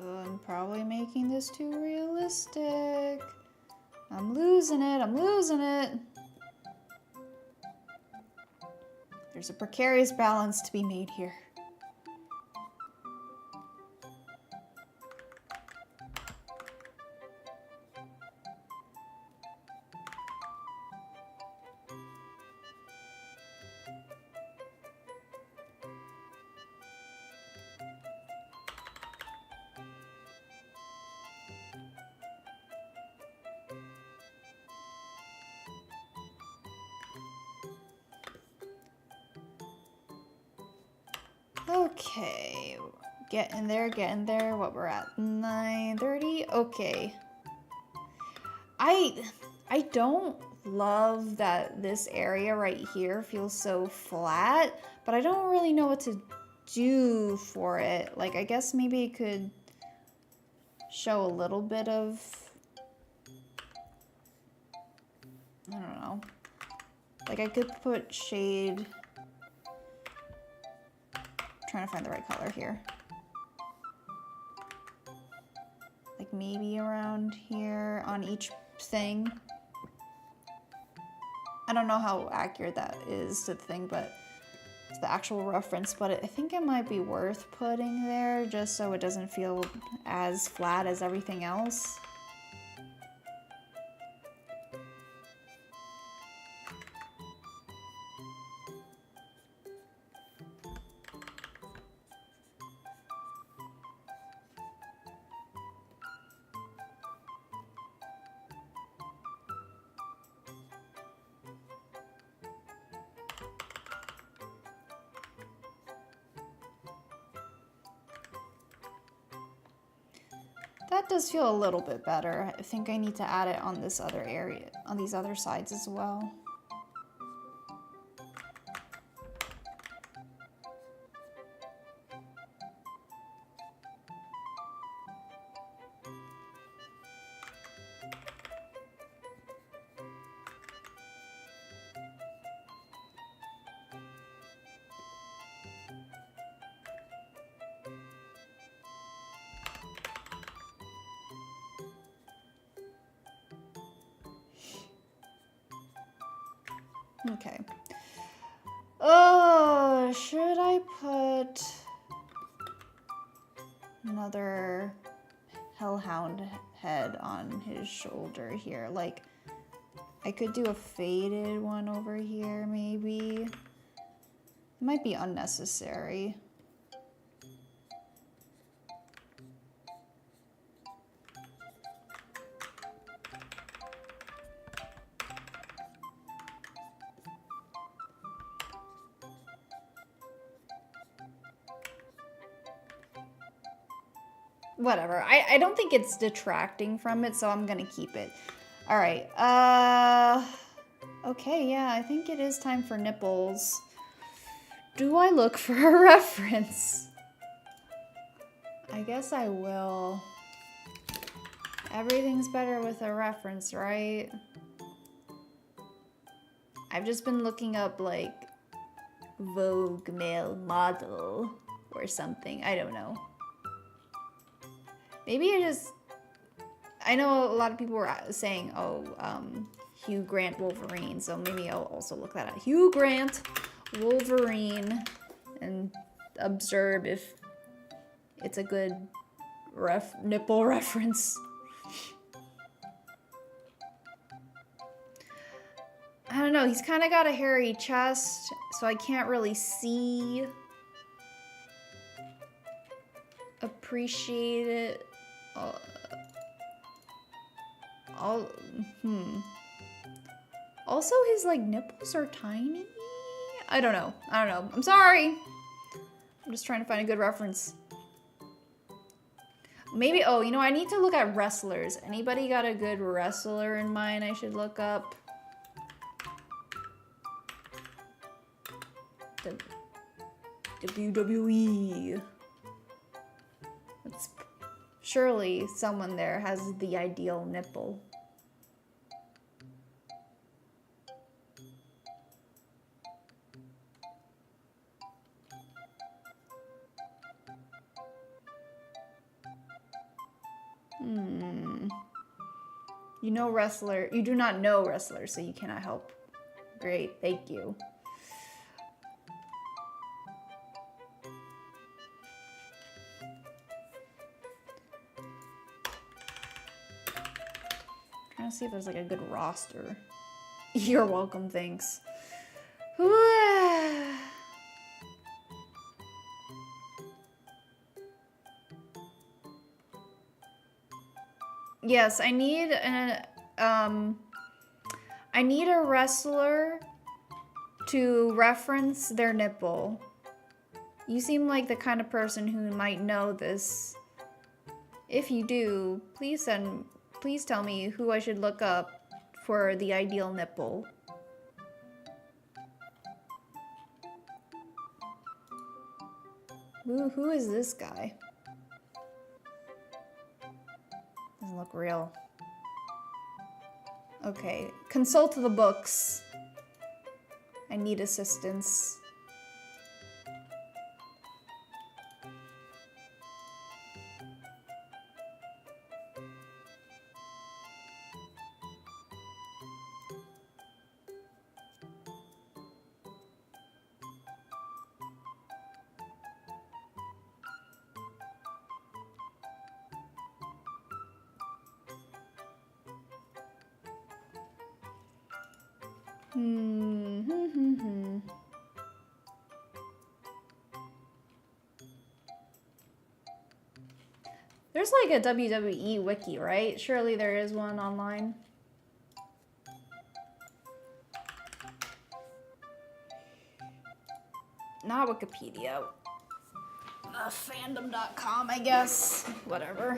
I'm probably making this too realistic. I'm losing it. I'm losing it. There's a precarious balance to be made here. Okay, getting there, getting there. What we're at, 9:30. Okay. I don't love that this area right here feels so flat, but I don't really know what to do for it. Like, I guess maybe it could show a little bit of, I don't know. Like, I could put shade. Trying to find the right color here. Like maybe around here on each thing. I don't know how accurate that is to the thing, but it's the actual reference, but I think it might be worth putting there just so it doesn't feel as flat as everything else. That does feel a little bit better. I think I need to add it on this other area, on these other sides as well. Okay. Oh, should I put another hellhound head on his shoulder here? Like, I could do a faded one over here, maybe. It might be unnecessary. Whatever. I don't think it's detracting from it, so I'm gonna keep it. All right. Okay, yeah, I think it is time for nipples. Do I look for a reference? I guess I will. Everything's better with a reference, right? I've just been looking up, like, Vogue male model or something. I don't know. Maybe I know a lot of people were saying, oh, Hugh Grant Wolverine, so maybe I'll also look that up. Hugh Grant Wolverine and observe if it's a good nipple reference. I don't know, he's kind of got a hairy chest, so I can't really see a appreciate it. All, Also, his like nipples are tiny. I don't know. I'm sorry. I'm just trying to find a good reference. Maybe, oh, you know, I need to look at wrestlers. Anybody got a good wrestler in mind I should look up? The WWE. Surely someone there has the ideal nipple. You know wrestler. You do not know wrestler, so you cannot help. Great, thank you. Trying to see if there's like a good roster. You're welcome, thanks. Yes, I need a wrestler to reference their nipple. You seem like the kind of person who might know this. If you do, please tell me who I should look up for the ideal nipple. Who is this guy? Doesn't look real. Okay, consult the books. I need assistance. There's like a WWE wiki, right? Surely there is one online. Not Wikipedia. Fandom.com, I guess. Whatever.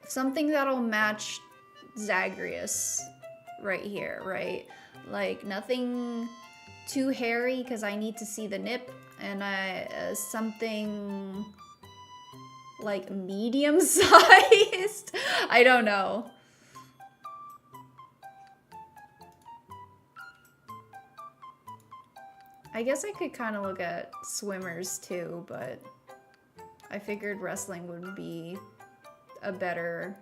Something that'll match Zagreus right here, right? Like nothing too hairy because I need to see the nip, and something like medium sized. I don't know. I guess I could kind of look at swimmers too, but I figured wrestling would be a better...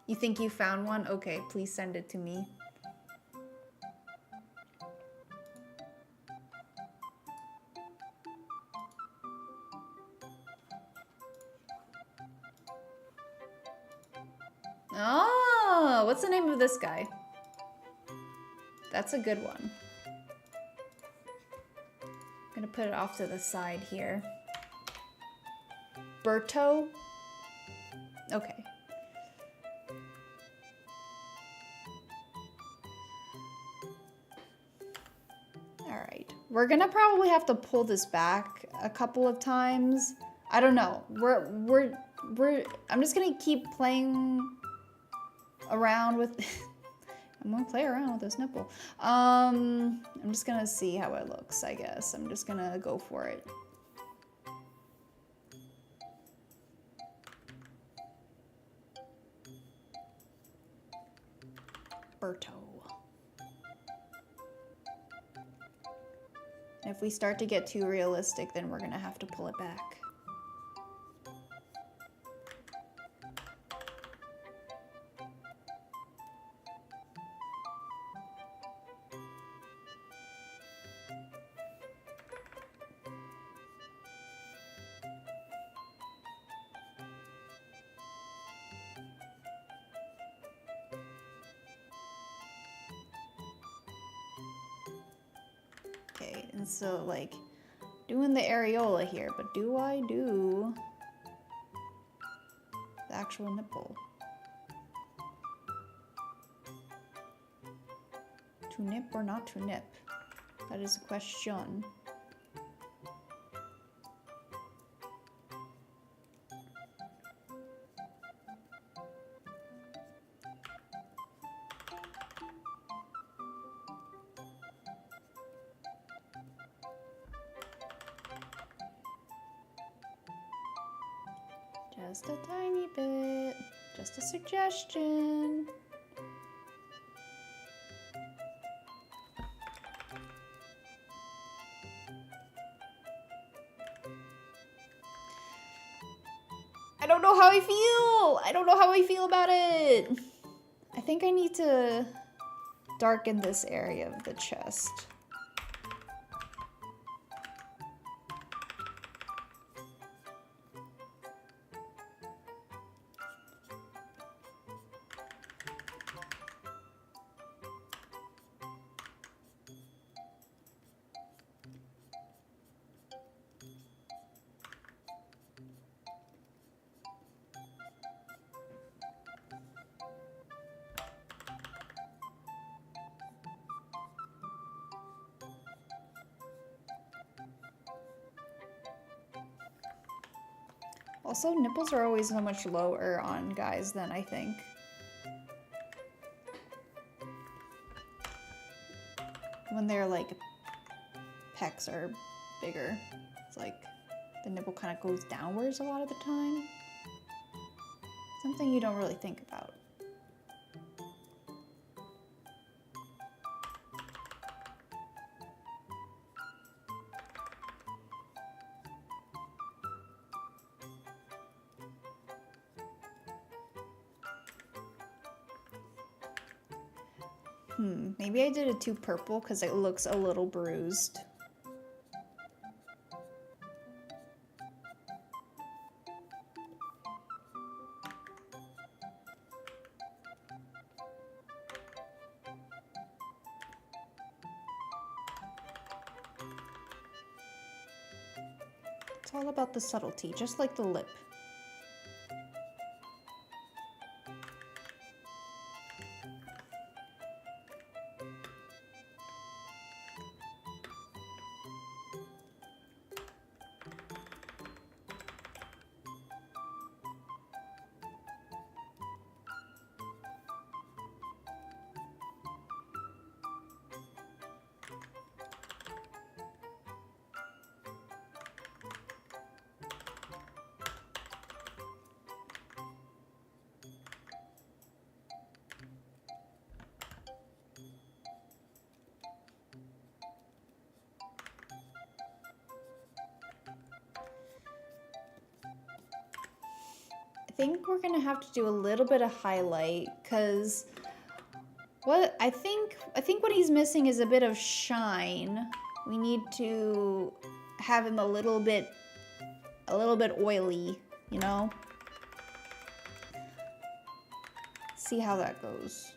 You think you found one? Okay, please send it to me. Oh, what's the name of this guy? That's a good one. I'm gonna put it off to the side here. Berto? Okay. Alright. We're gonna probably have to pull this back a couple of times. I don't know. I'm just gonna keep playing around with... I'm gonna play around with this nipple. I'm just gonna see how it looks, I guess. I'm just gonna go for it. Berto. And if we start to get too realistic, then we're gonna have to pull it back. And so, like, doing the areola here, but do I do the actual nipple? To nip or not to nip? That is a question. Just a tiny bit. Just a suggestion. I don't know how I feel. I don't know how I feel about it. I think I need to darken this area of the chest. Also, nipples are always so much lower on guys than I think. When they're like, pecs are bigger. It's like the nipple kind of goes downwards a lot of the time. Something you don't really think about. Maybe I did it too purple because it looks a little bruised. It's all about the subtlety, just like the lip. I think we're gonna have to do a little bit of highlight because what I think what he's missing is a bit of shine. We need to have him a little bit oily, you know? See how that goes.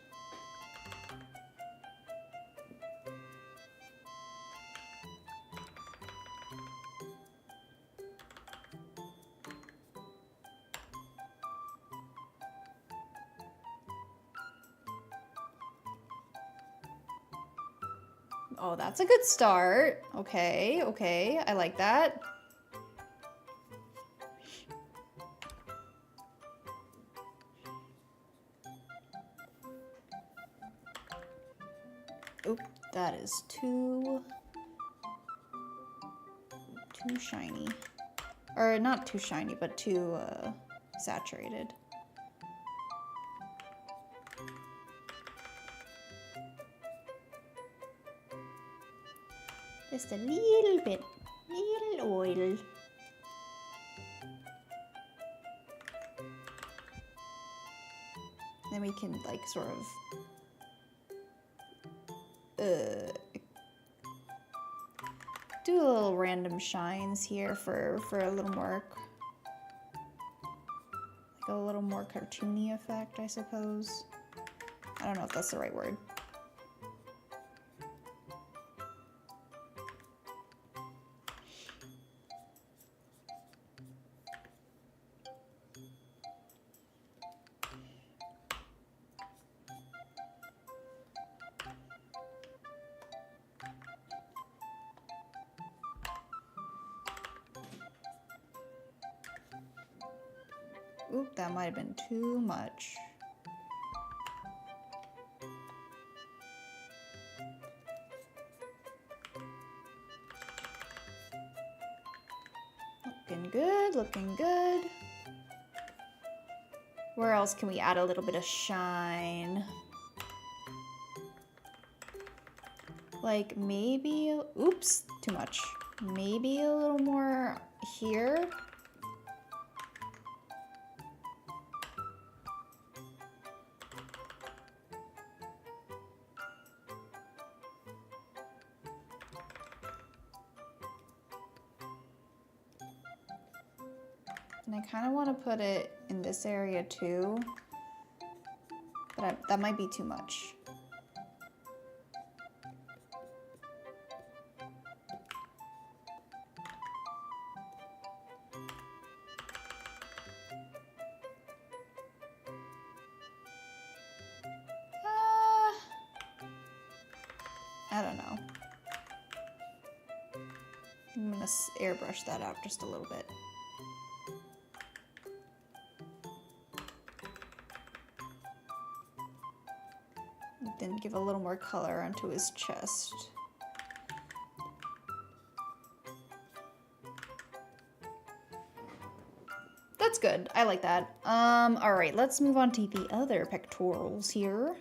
Oh, that's a good start. Okay, okay, I like that. Oop, that is too shiny. Or not too shiny, but too saturated. Just a little bit, little oil. Then we can like sort of do a little random shines here for a little more, like a little more cartoony effect, I suppose. I don't know if that's the right word. Oop, that might have been too much. Looking good, looking good. Where else can we add a little bit of shine? Like maybe, oops, too much. Maybe a little more here. And I kind of want to put it in this area too, but that might be too much. I don't know. I'm gonna airbrush that out just a little bit. Then give a little more color onto his chest. That's good. I like that. All right, let's move on to the other pectorals here.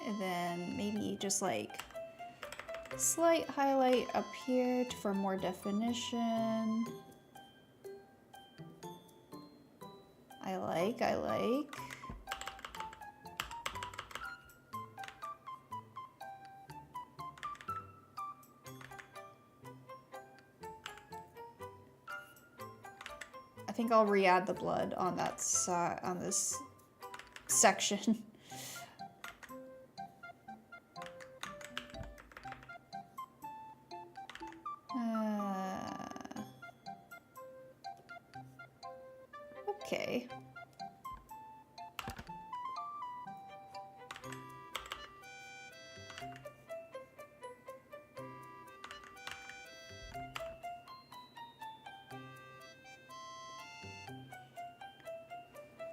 And then maybe just like slight highlight up here for more definition. I like. I think I'll re-add the blood on that side, on this section. Okay.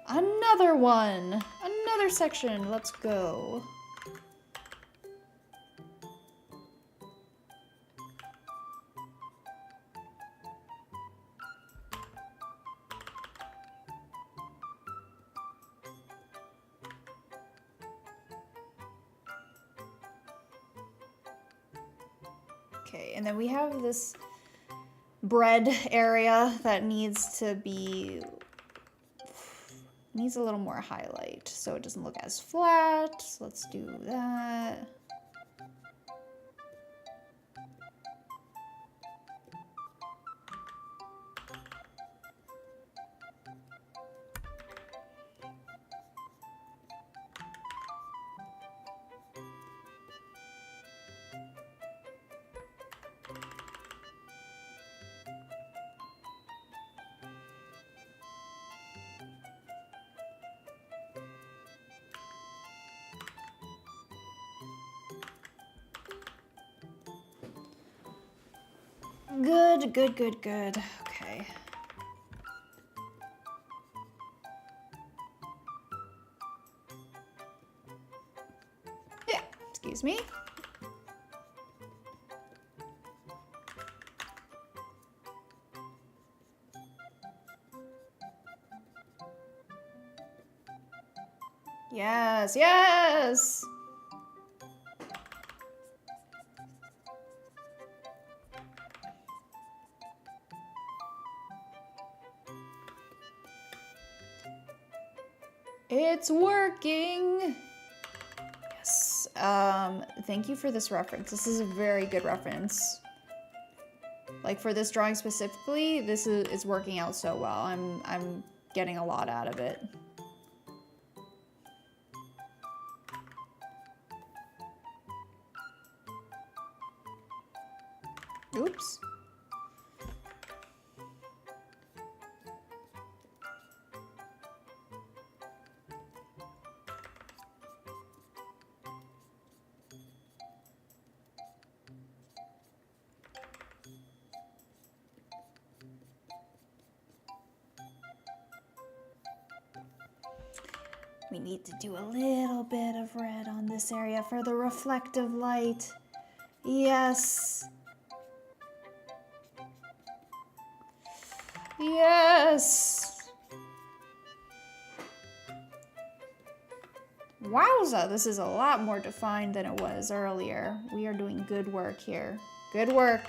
Another one! Another section! Let's go. Okay, and then we have this bread area that needs to be, needs a little more highlight so it doesn't look as flat. So let's do that. Good, good, good, good. Okay. Yeah, excuse me. Yes, yes! It's working! Yes. Thank you for this reference. This is a very good reference. Like for this drawing specifically, this is working out so well. I'm getting a lot out of it. Oops. We need to do a little bit of red on this area for the reflective light. Yes. Yes. Wowza, this is a lot more defined than it was earlier. We are doing good work here. Good work.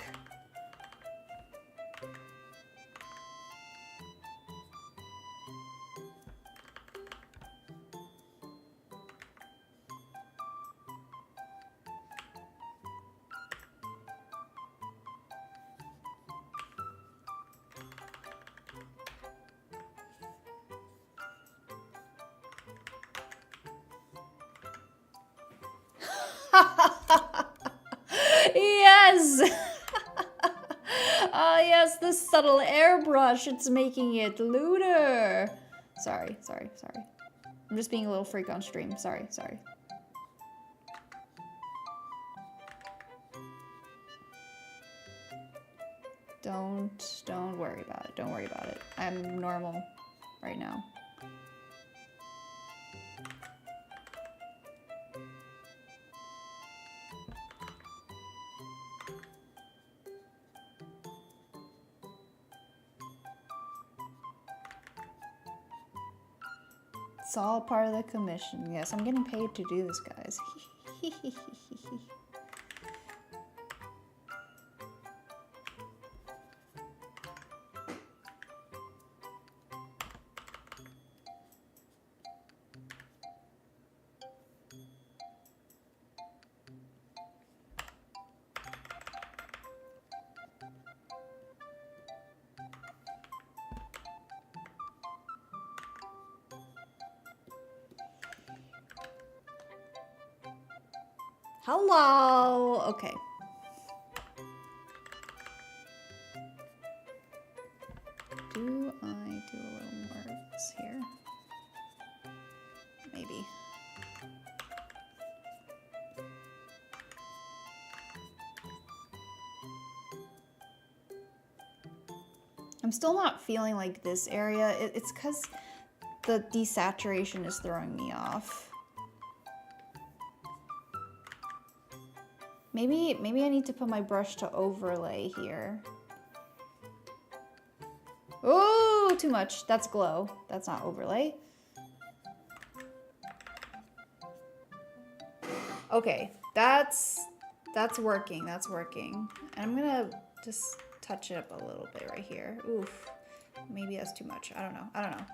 Yes! Ah, yes, the subtle airbrush. It's making it looter. Sorry. I'm just being a little freak on stream. Sorry. Don't worry about it. Don't worry about it. I'm normal right now. It's all part of the commission. Yes, I'm getting paid to do this, guys. Hello. Okay. Do I do a little more of this here? Maybe. I'm still not feeling like this area. It's because the desaturation is throwing me off. Maybe I need to put my brush to overlay here. Oh, too much. That's glow. That's not overlay. Okay, that's working. That's working. And I'm gonna just touch it up a little bit right here. Oof. Maybe that's too much. I don't know.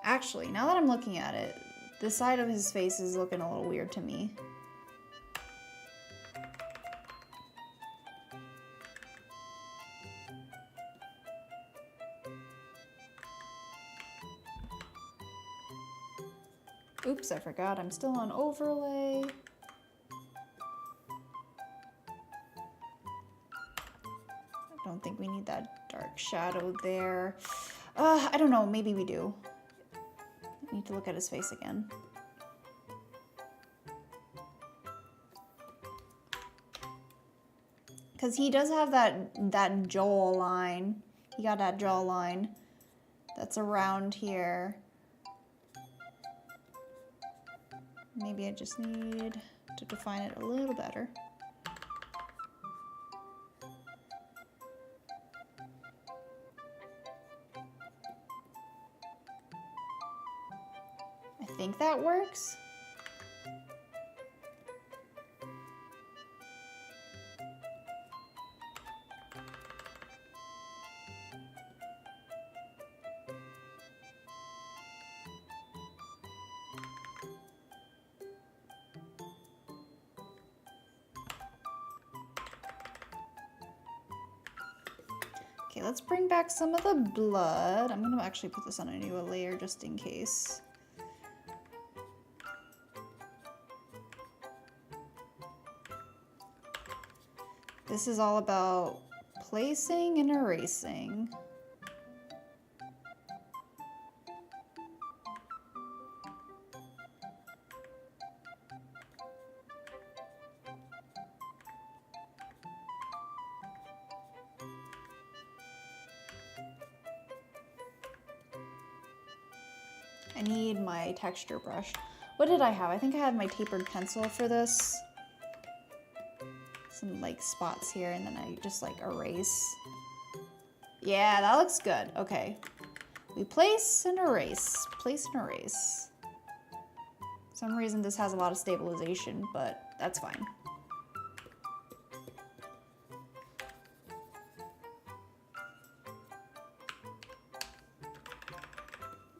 Actually, now that I'm looking at it, the side of his face is looking a little weird to me. Oops, I forgot I'm still on overlay. I don't think we need that dark shadow there. I don't know, maybe we do. I need to look at his face again. Because he does have that jaw line. He got that jaw line that's around here. Maybe I just need to define it a little better. I think that works. let's bring back some of the blood. I'm gonna actually put this on a new layer just in case. This is all about placing and erasing. I need my texture brush. What did I have? I think I had my tapered pencil for this. Some like spots here, and then I just like erase. Yeah, that looks good. Okay. We place and erase. Place and erase. For some reason this has a lot of stabilization, but that's fine.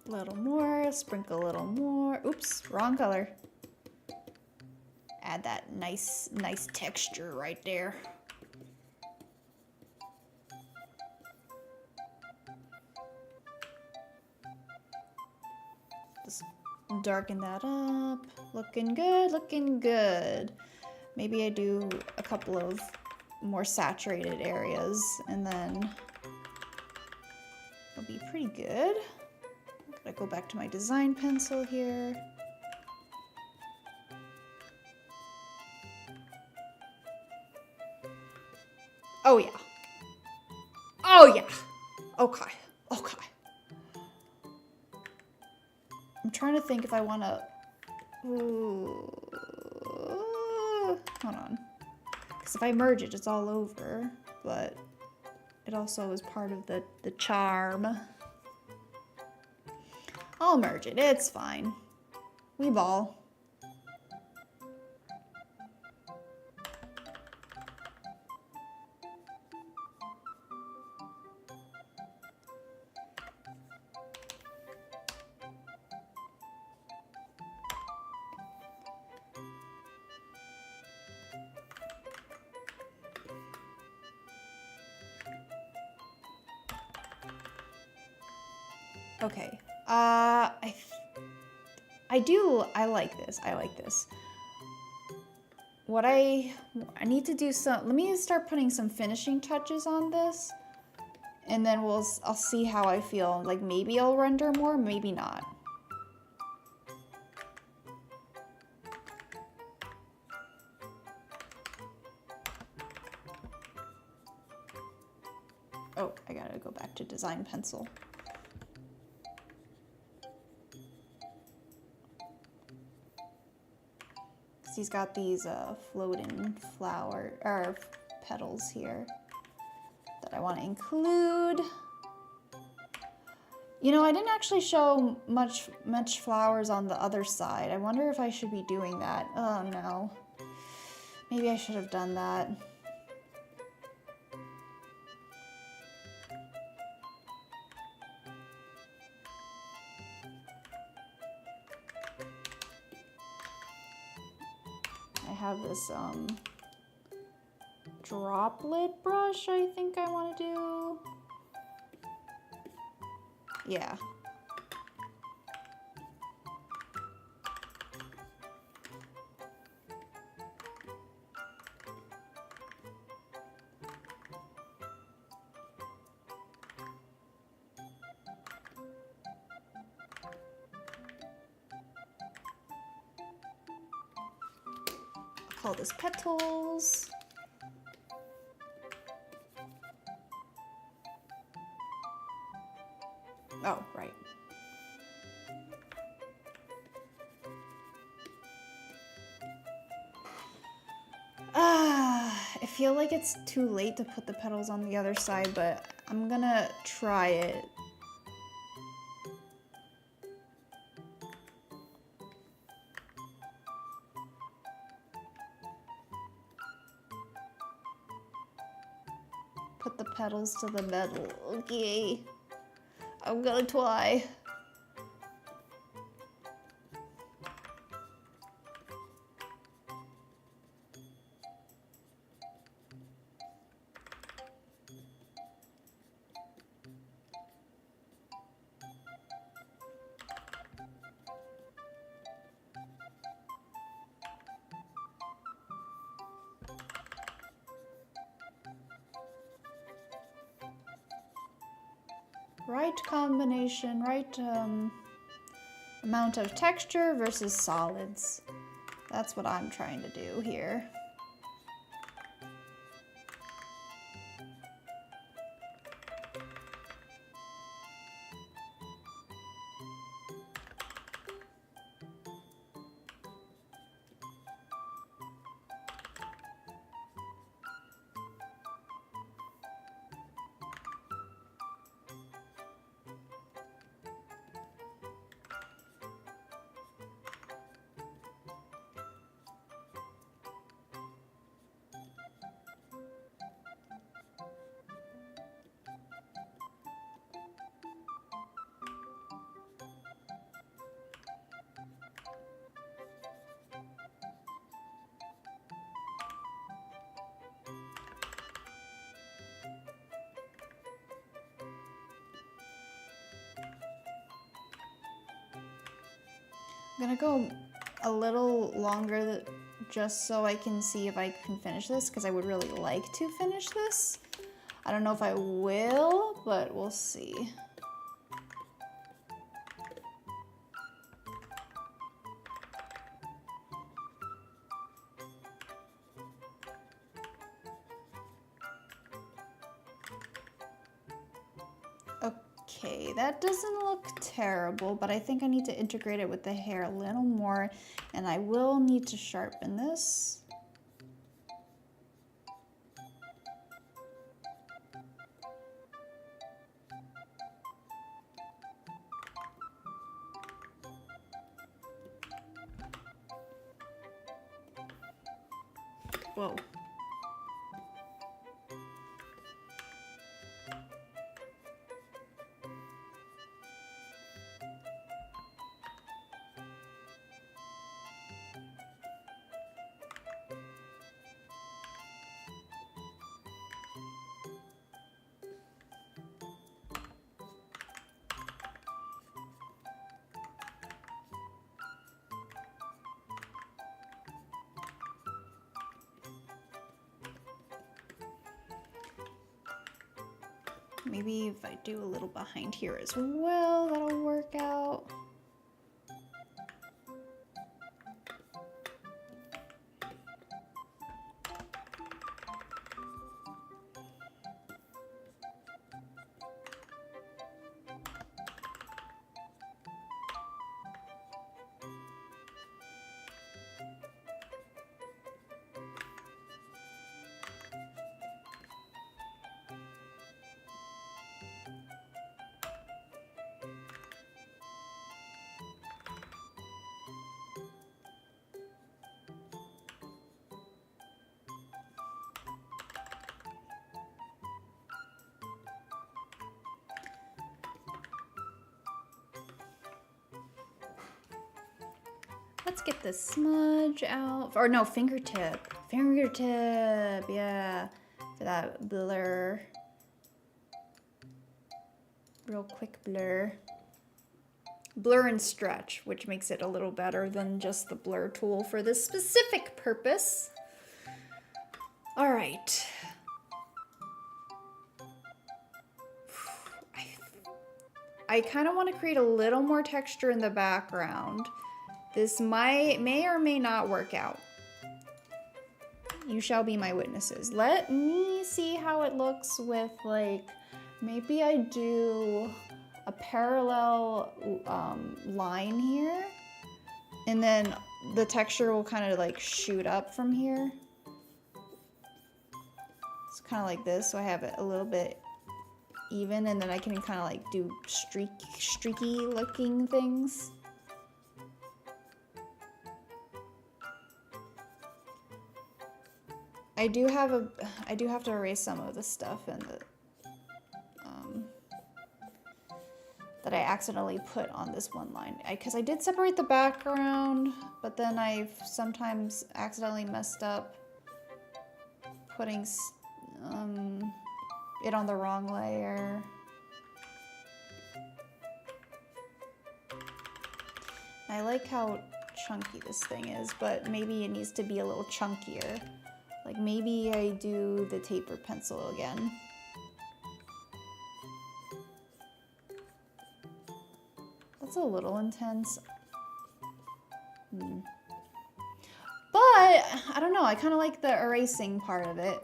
A little more, sprinkle a little more. Oops, wrong color. Add that nice texture right there. Just darken that up. Looking good, looking good. Maybe I do a couple of more saturated areas and then it'll be pretty good. I go back to my design pencil here. Oh yeah. Oh yeah. Okay. Okay. I'm trying to think if I want to... Hold on. Because if I merge it, it's all over. But it also is part of the charm. I'll merge it. It's fine. We ball. Okay. I like this. I like this. What I need to do let me start putting some finishing touches on this. And then I'll see how I feel. Like maybe I'll render more, maybe not. Oh, I gotta go back to design pencil. He's got these floating petals here that I want to include. You know, I didn't actually show much flowers on the other side. I wonder if I should be doing that. Oh no. Maybe I should have done that. I have this droplet brush I think I want to do. Yeah. Call this petals. Oh, right. I feel like it's too late to put the petals on the other side, but I'm gonna try it. Put the petals to the metal. Okay. I'm gonna try. right combination, right amount of texture versus solids. That's what I'm trying to do here. I'm gonna go a little longer just so I can see if I can finish this, because I would really like to finish this. I don't know if I will, but we'll see. Okay, that doesn't look terrible, but I think I need to integrate it with the hair a little more, and I will need to sharpen this. Whoa. Maybe if I do a little behind here as well, that'll work out. Let's get the smudge out. Or no, fingertip. Fingertip, yeah. For that blur. Real quick blur. Blur and stretch, which makes it a little better than just the blur tool for this specific purpose. All right. I kind of want to create a little more texture in the background. This may or may not work out. You shall be my witnesses. Let me see how it looks with, like, maybe I do a parallel line here, and then the texture will kind of like shoot up from here. It's kind of like this, so I have it a little bit even, and then I can kind of like do streaky looking things. I do have to erase some of the stuff in the that I accidentally put on this one line, because I did separate the background, but then I've sometimes accidentally messed up putting it on the wrong layer. I like how chunky this thing is, but maybe it needs to be a little chunkier. Like maybe I do the taper pencil again. a little intense. But, I don't know, I kind of like the erasing part of it.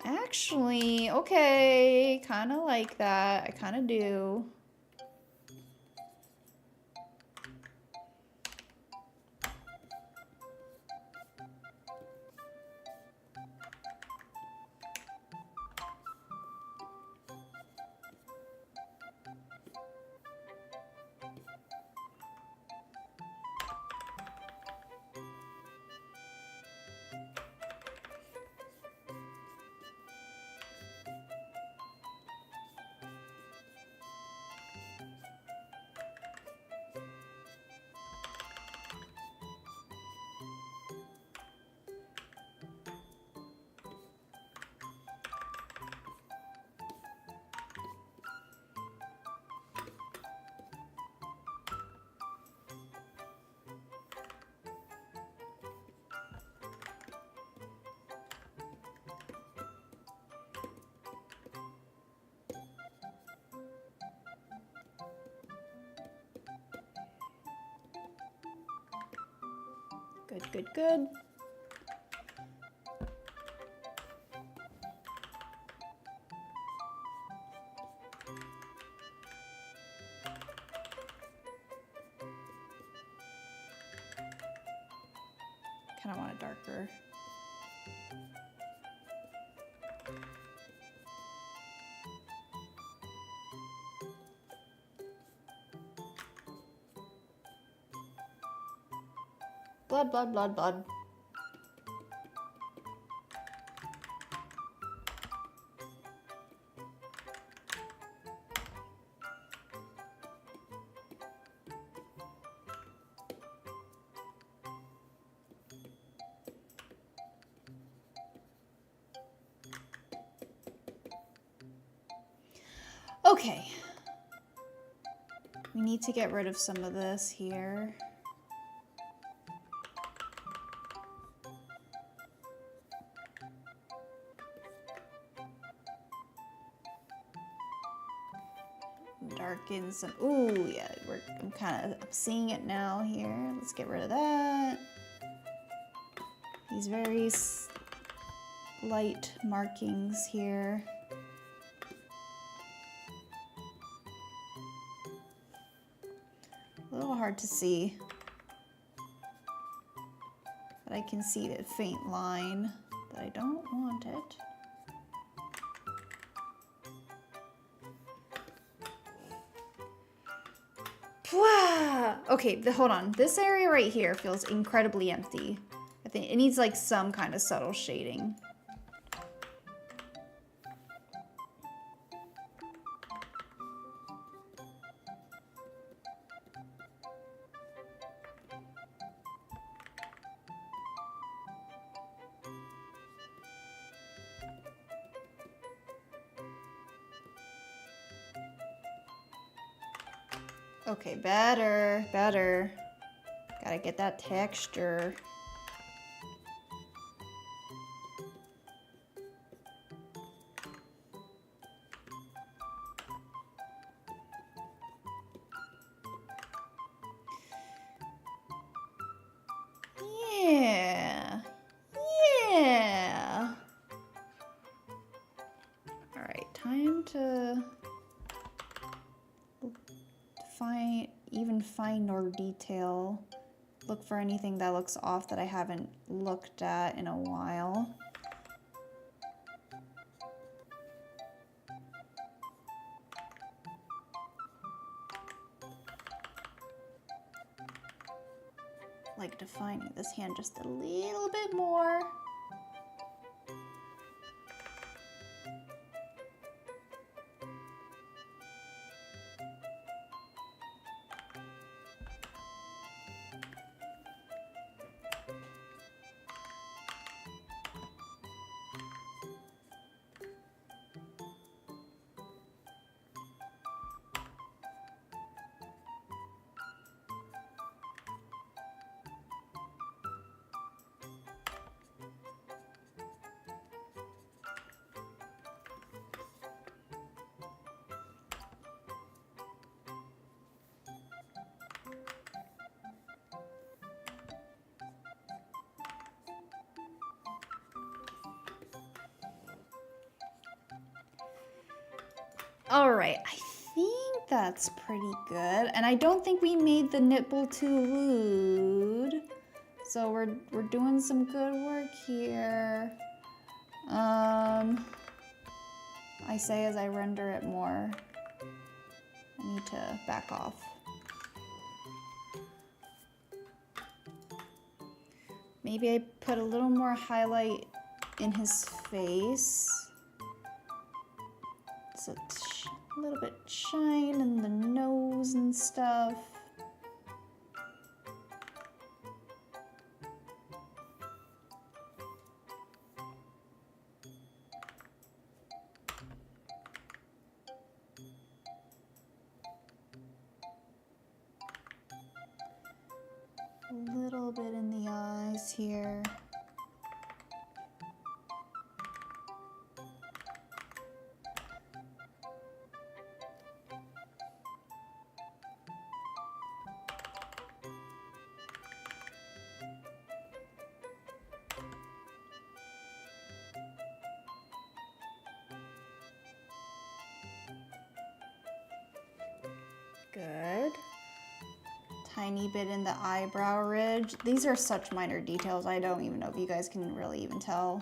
Actually, okay, kind of like that. I kind of do. Good, good, good. Kind of want it darker. Blood, blood, blood, blood. Okay. We need to get rid of some of this here. Darken some. Ooh, yeah, I'm kind of seeing it now here. Let's get rid of that. These very light markings here. A little hard to see, but I can see the faint line that I don't want it. Okay, hold on. This area right here feels incredibly empty. I think it needs like some kind of subtle shading. Okay, better, better. Gotta get that texture. Yeah. Yeah. All right, time to even finer detail. Look for anything that looks off that I haven't looked at in a while. Like defining this hand just a little bit more. All right, I think that's pretty good. And I don't think we made the nipple too lewd. So we're doing some good work here. I say as I render it more, I need to back off. Maybe I put a little more highlight in his face. So a little bit shine in the nose and stuff. A little bit in the eyes here. Good. Tiny bit in the eyebrow ridge. These are such minor details. I don't even know if you guys can really even tell.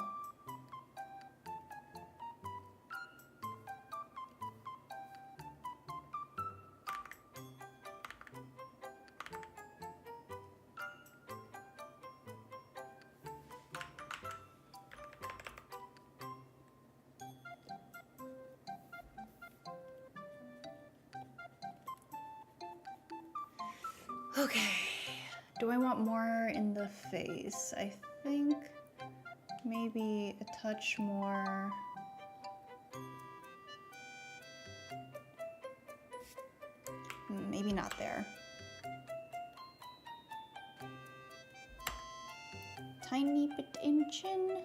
Okay, do I want more in the face? I think maybe a touch more. Maybe not there. Tiny bit in chin.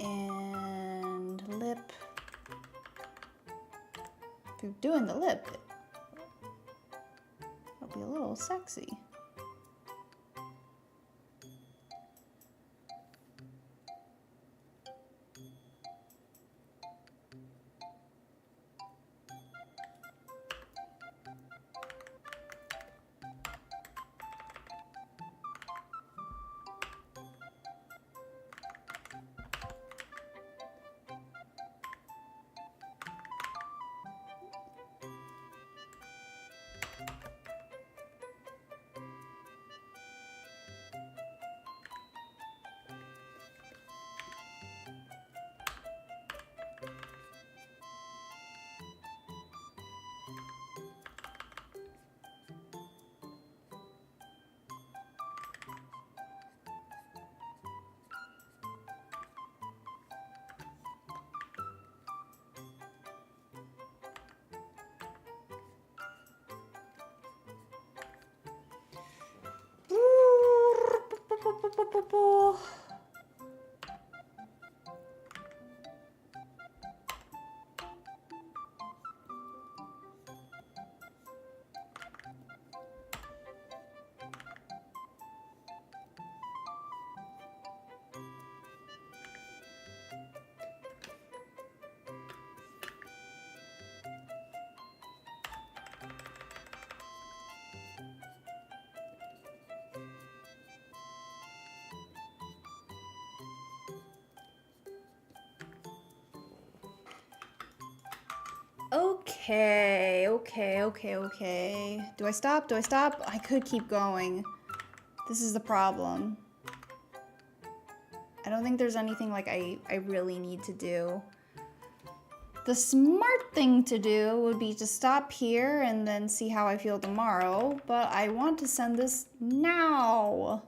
And lip. If you're doing the lip, it'll be a little sexy. Okay. Do I stop? Do I stop? I could keep going. This is the problem. I don't think there's anything like I really need to do. The smart thing to do would be to stop here and then see how I feel tomorrow, but I want to send this now.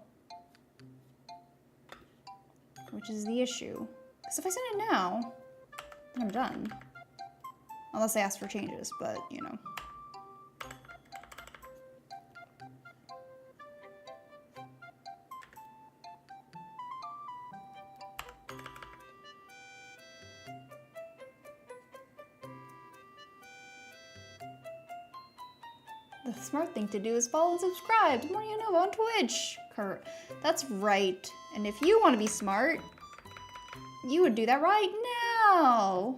Which is the issue. Because if I send it now, then I'm done. Unless they ask for changes, but you know. The smart thing to do is follow and subscribe to Morning Nova on Twitch. That's right. And if you want to be smart, you would do that right now.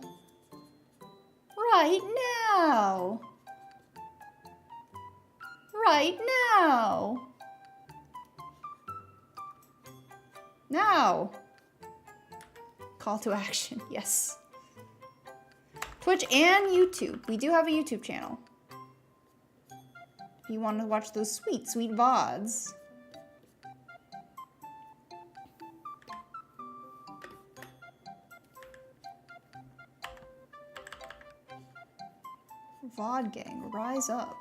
Right now. Right now. Now. Call to action, yes. Twitch and YouTube. We do have a YouTube channel. If you want to watch those sweet, sweet VODs. VOD gang, rise up.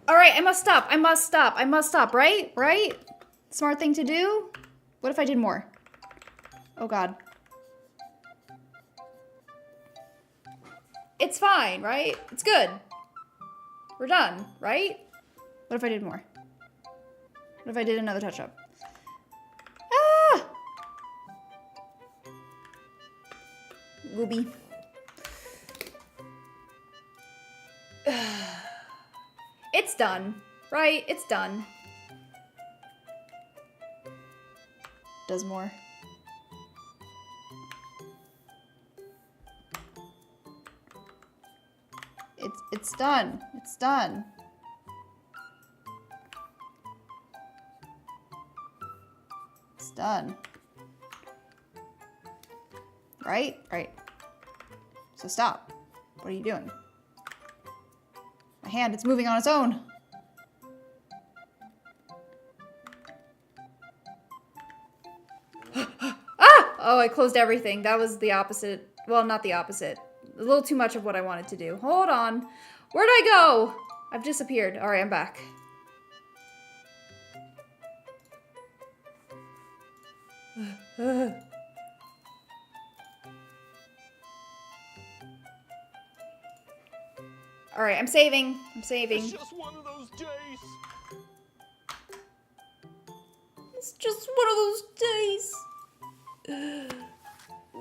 All right, I must stop. I must stop. I must stop, right? Right? Smart thing to do? What if I did more? Oh, God. It's fine, right? It's good. We're done, right? What if I did more? What if I did another touch-up? Ah! Gooby. It's done, right? It's done. Does more. It's done. It's done. It's done. Right? Right. So stop. What are you doing? My hand, it's moving on its own. Ah! Oh, I closed everything. That was the opposite. Well, not the opposite. A little too much of what I wanted to do. Hold on. Where'd I go? I've disappeared. All right, I'm back. All right, I'm saving. I'm saving. It's just one of those days. It's just one of those days.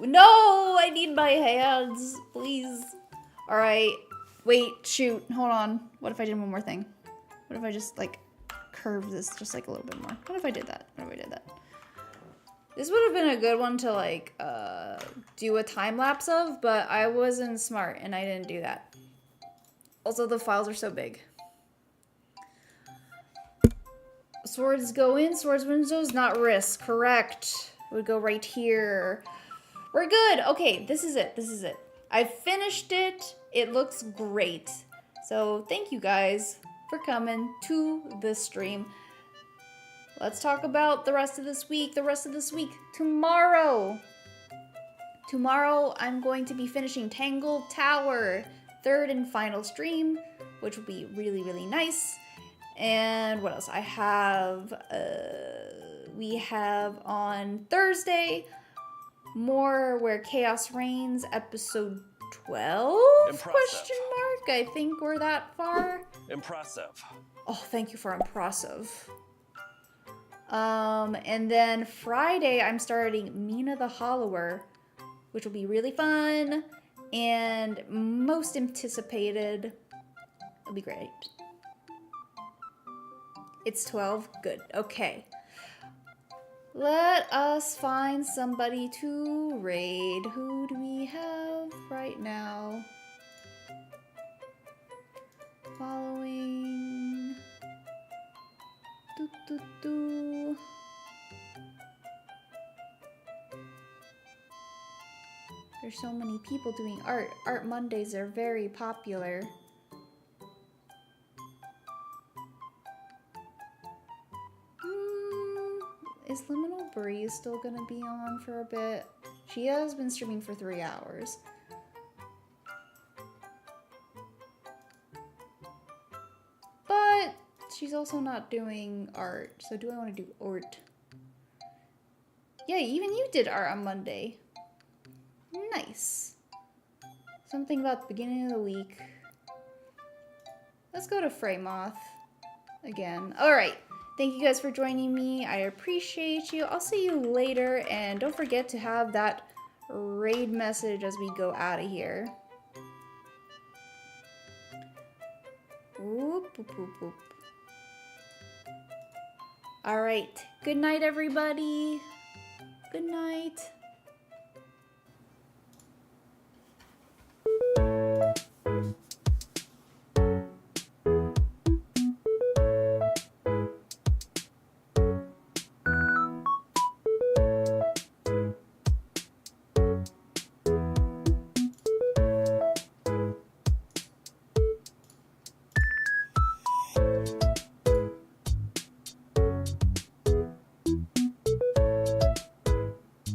No, I need my hands, please. All right, wait, shoot, hold on. What if I did one more thing? What if I just like curve this just like a little bit more? What if I did that? What if I did that? This would have been a good one to like do a time lapse of, but I wasn't smart and I didn't do that. Also, the files are so big. Swords go in, swords windows, not wrists. Correct. It would go right here. We're good. Okay, this is it. This is it. I finished it. It looks great. So thank you guys for coming to this stream. Let's talk about the rest of this week. Tomorrow. Tomorrow, I'm going to be finishing Tangled Tower. Third and final stream, which will be really, really nice. And what else? I have, we have on Thursday, more Where Chaos Reigns, episode 12? Impressive. Question mark? I think we're that far. Impressive. Oh, thank you for impressive. And then Friday, I'm starting Mina the Hollower, which will be really fun. And most anticipated, it'll be great. It's 12? Good. Okay. Let us find somebody to raid. Who do we have right now? Following. Doo, doo, doo. There's so many people doing art. Art Mondays are very popular. Is Liminal Breeze still gonna be on for a bit? She has been streaming for 3 hours. But she's also not doing art, so do I want to do art? Yeah, even you did art on Monday. Nice. Something about the beginning of the week. Let's go to Freymoth again. Alright, thank you guys for joining me. I appreciate you. I'll see you later, and don't forget to have that raid message as we go out of here. Whoop, whoop, whoop, whoop. Alright, good night everybody. Good night.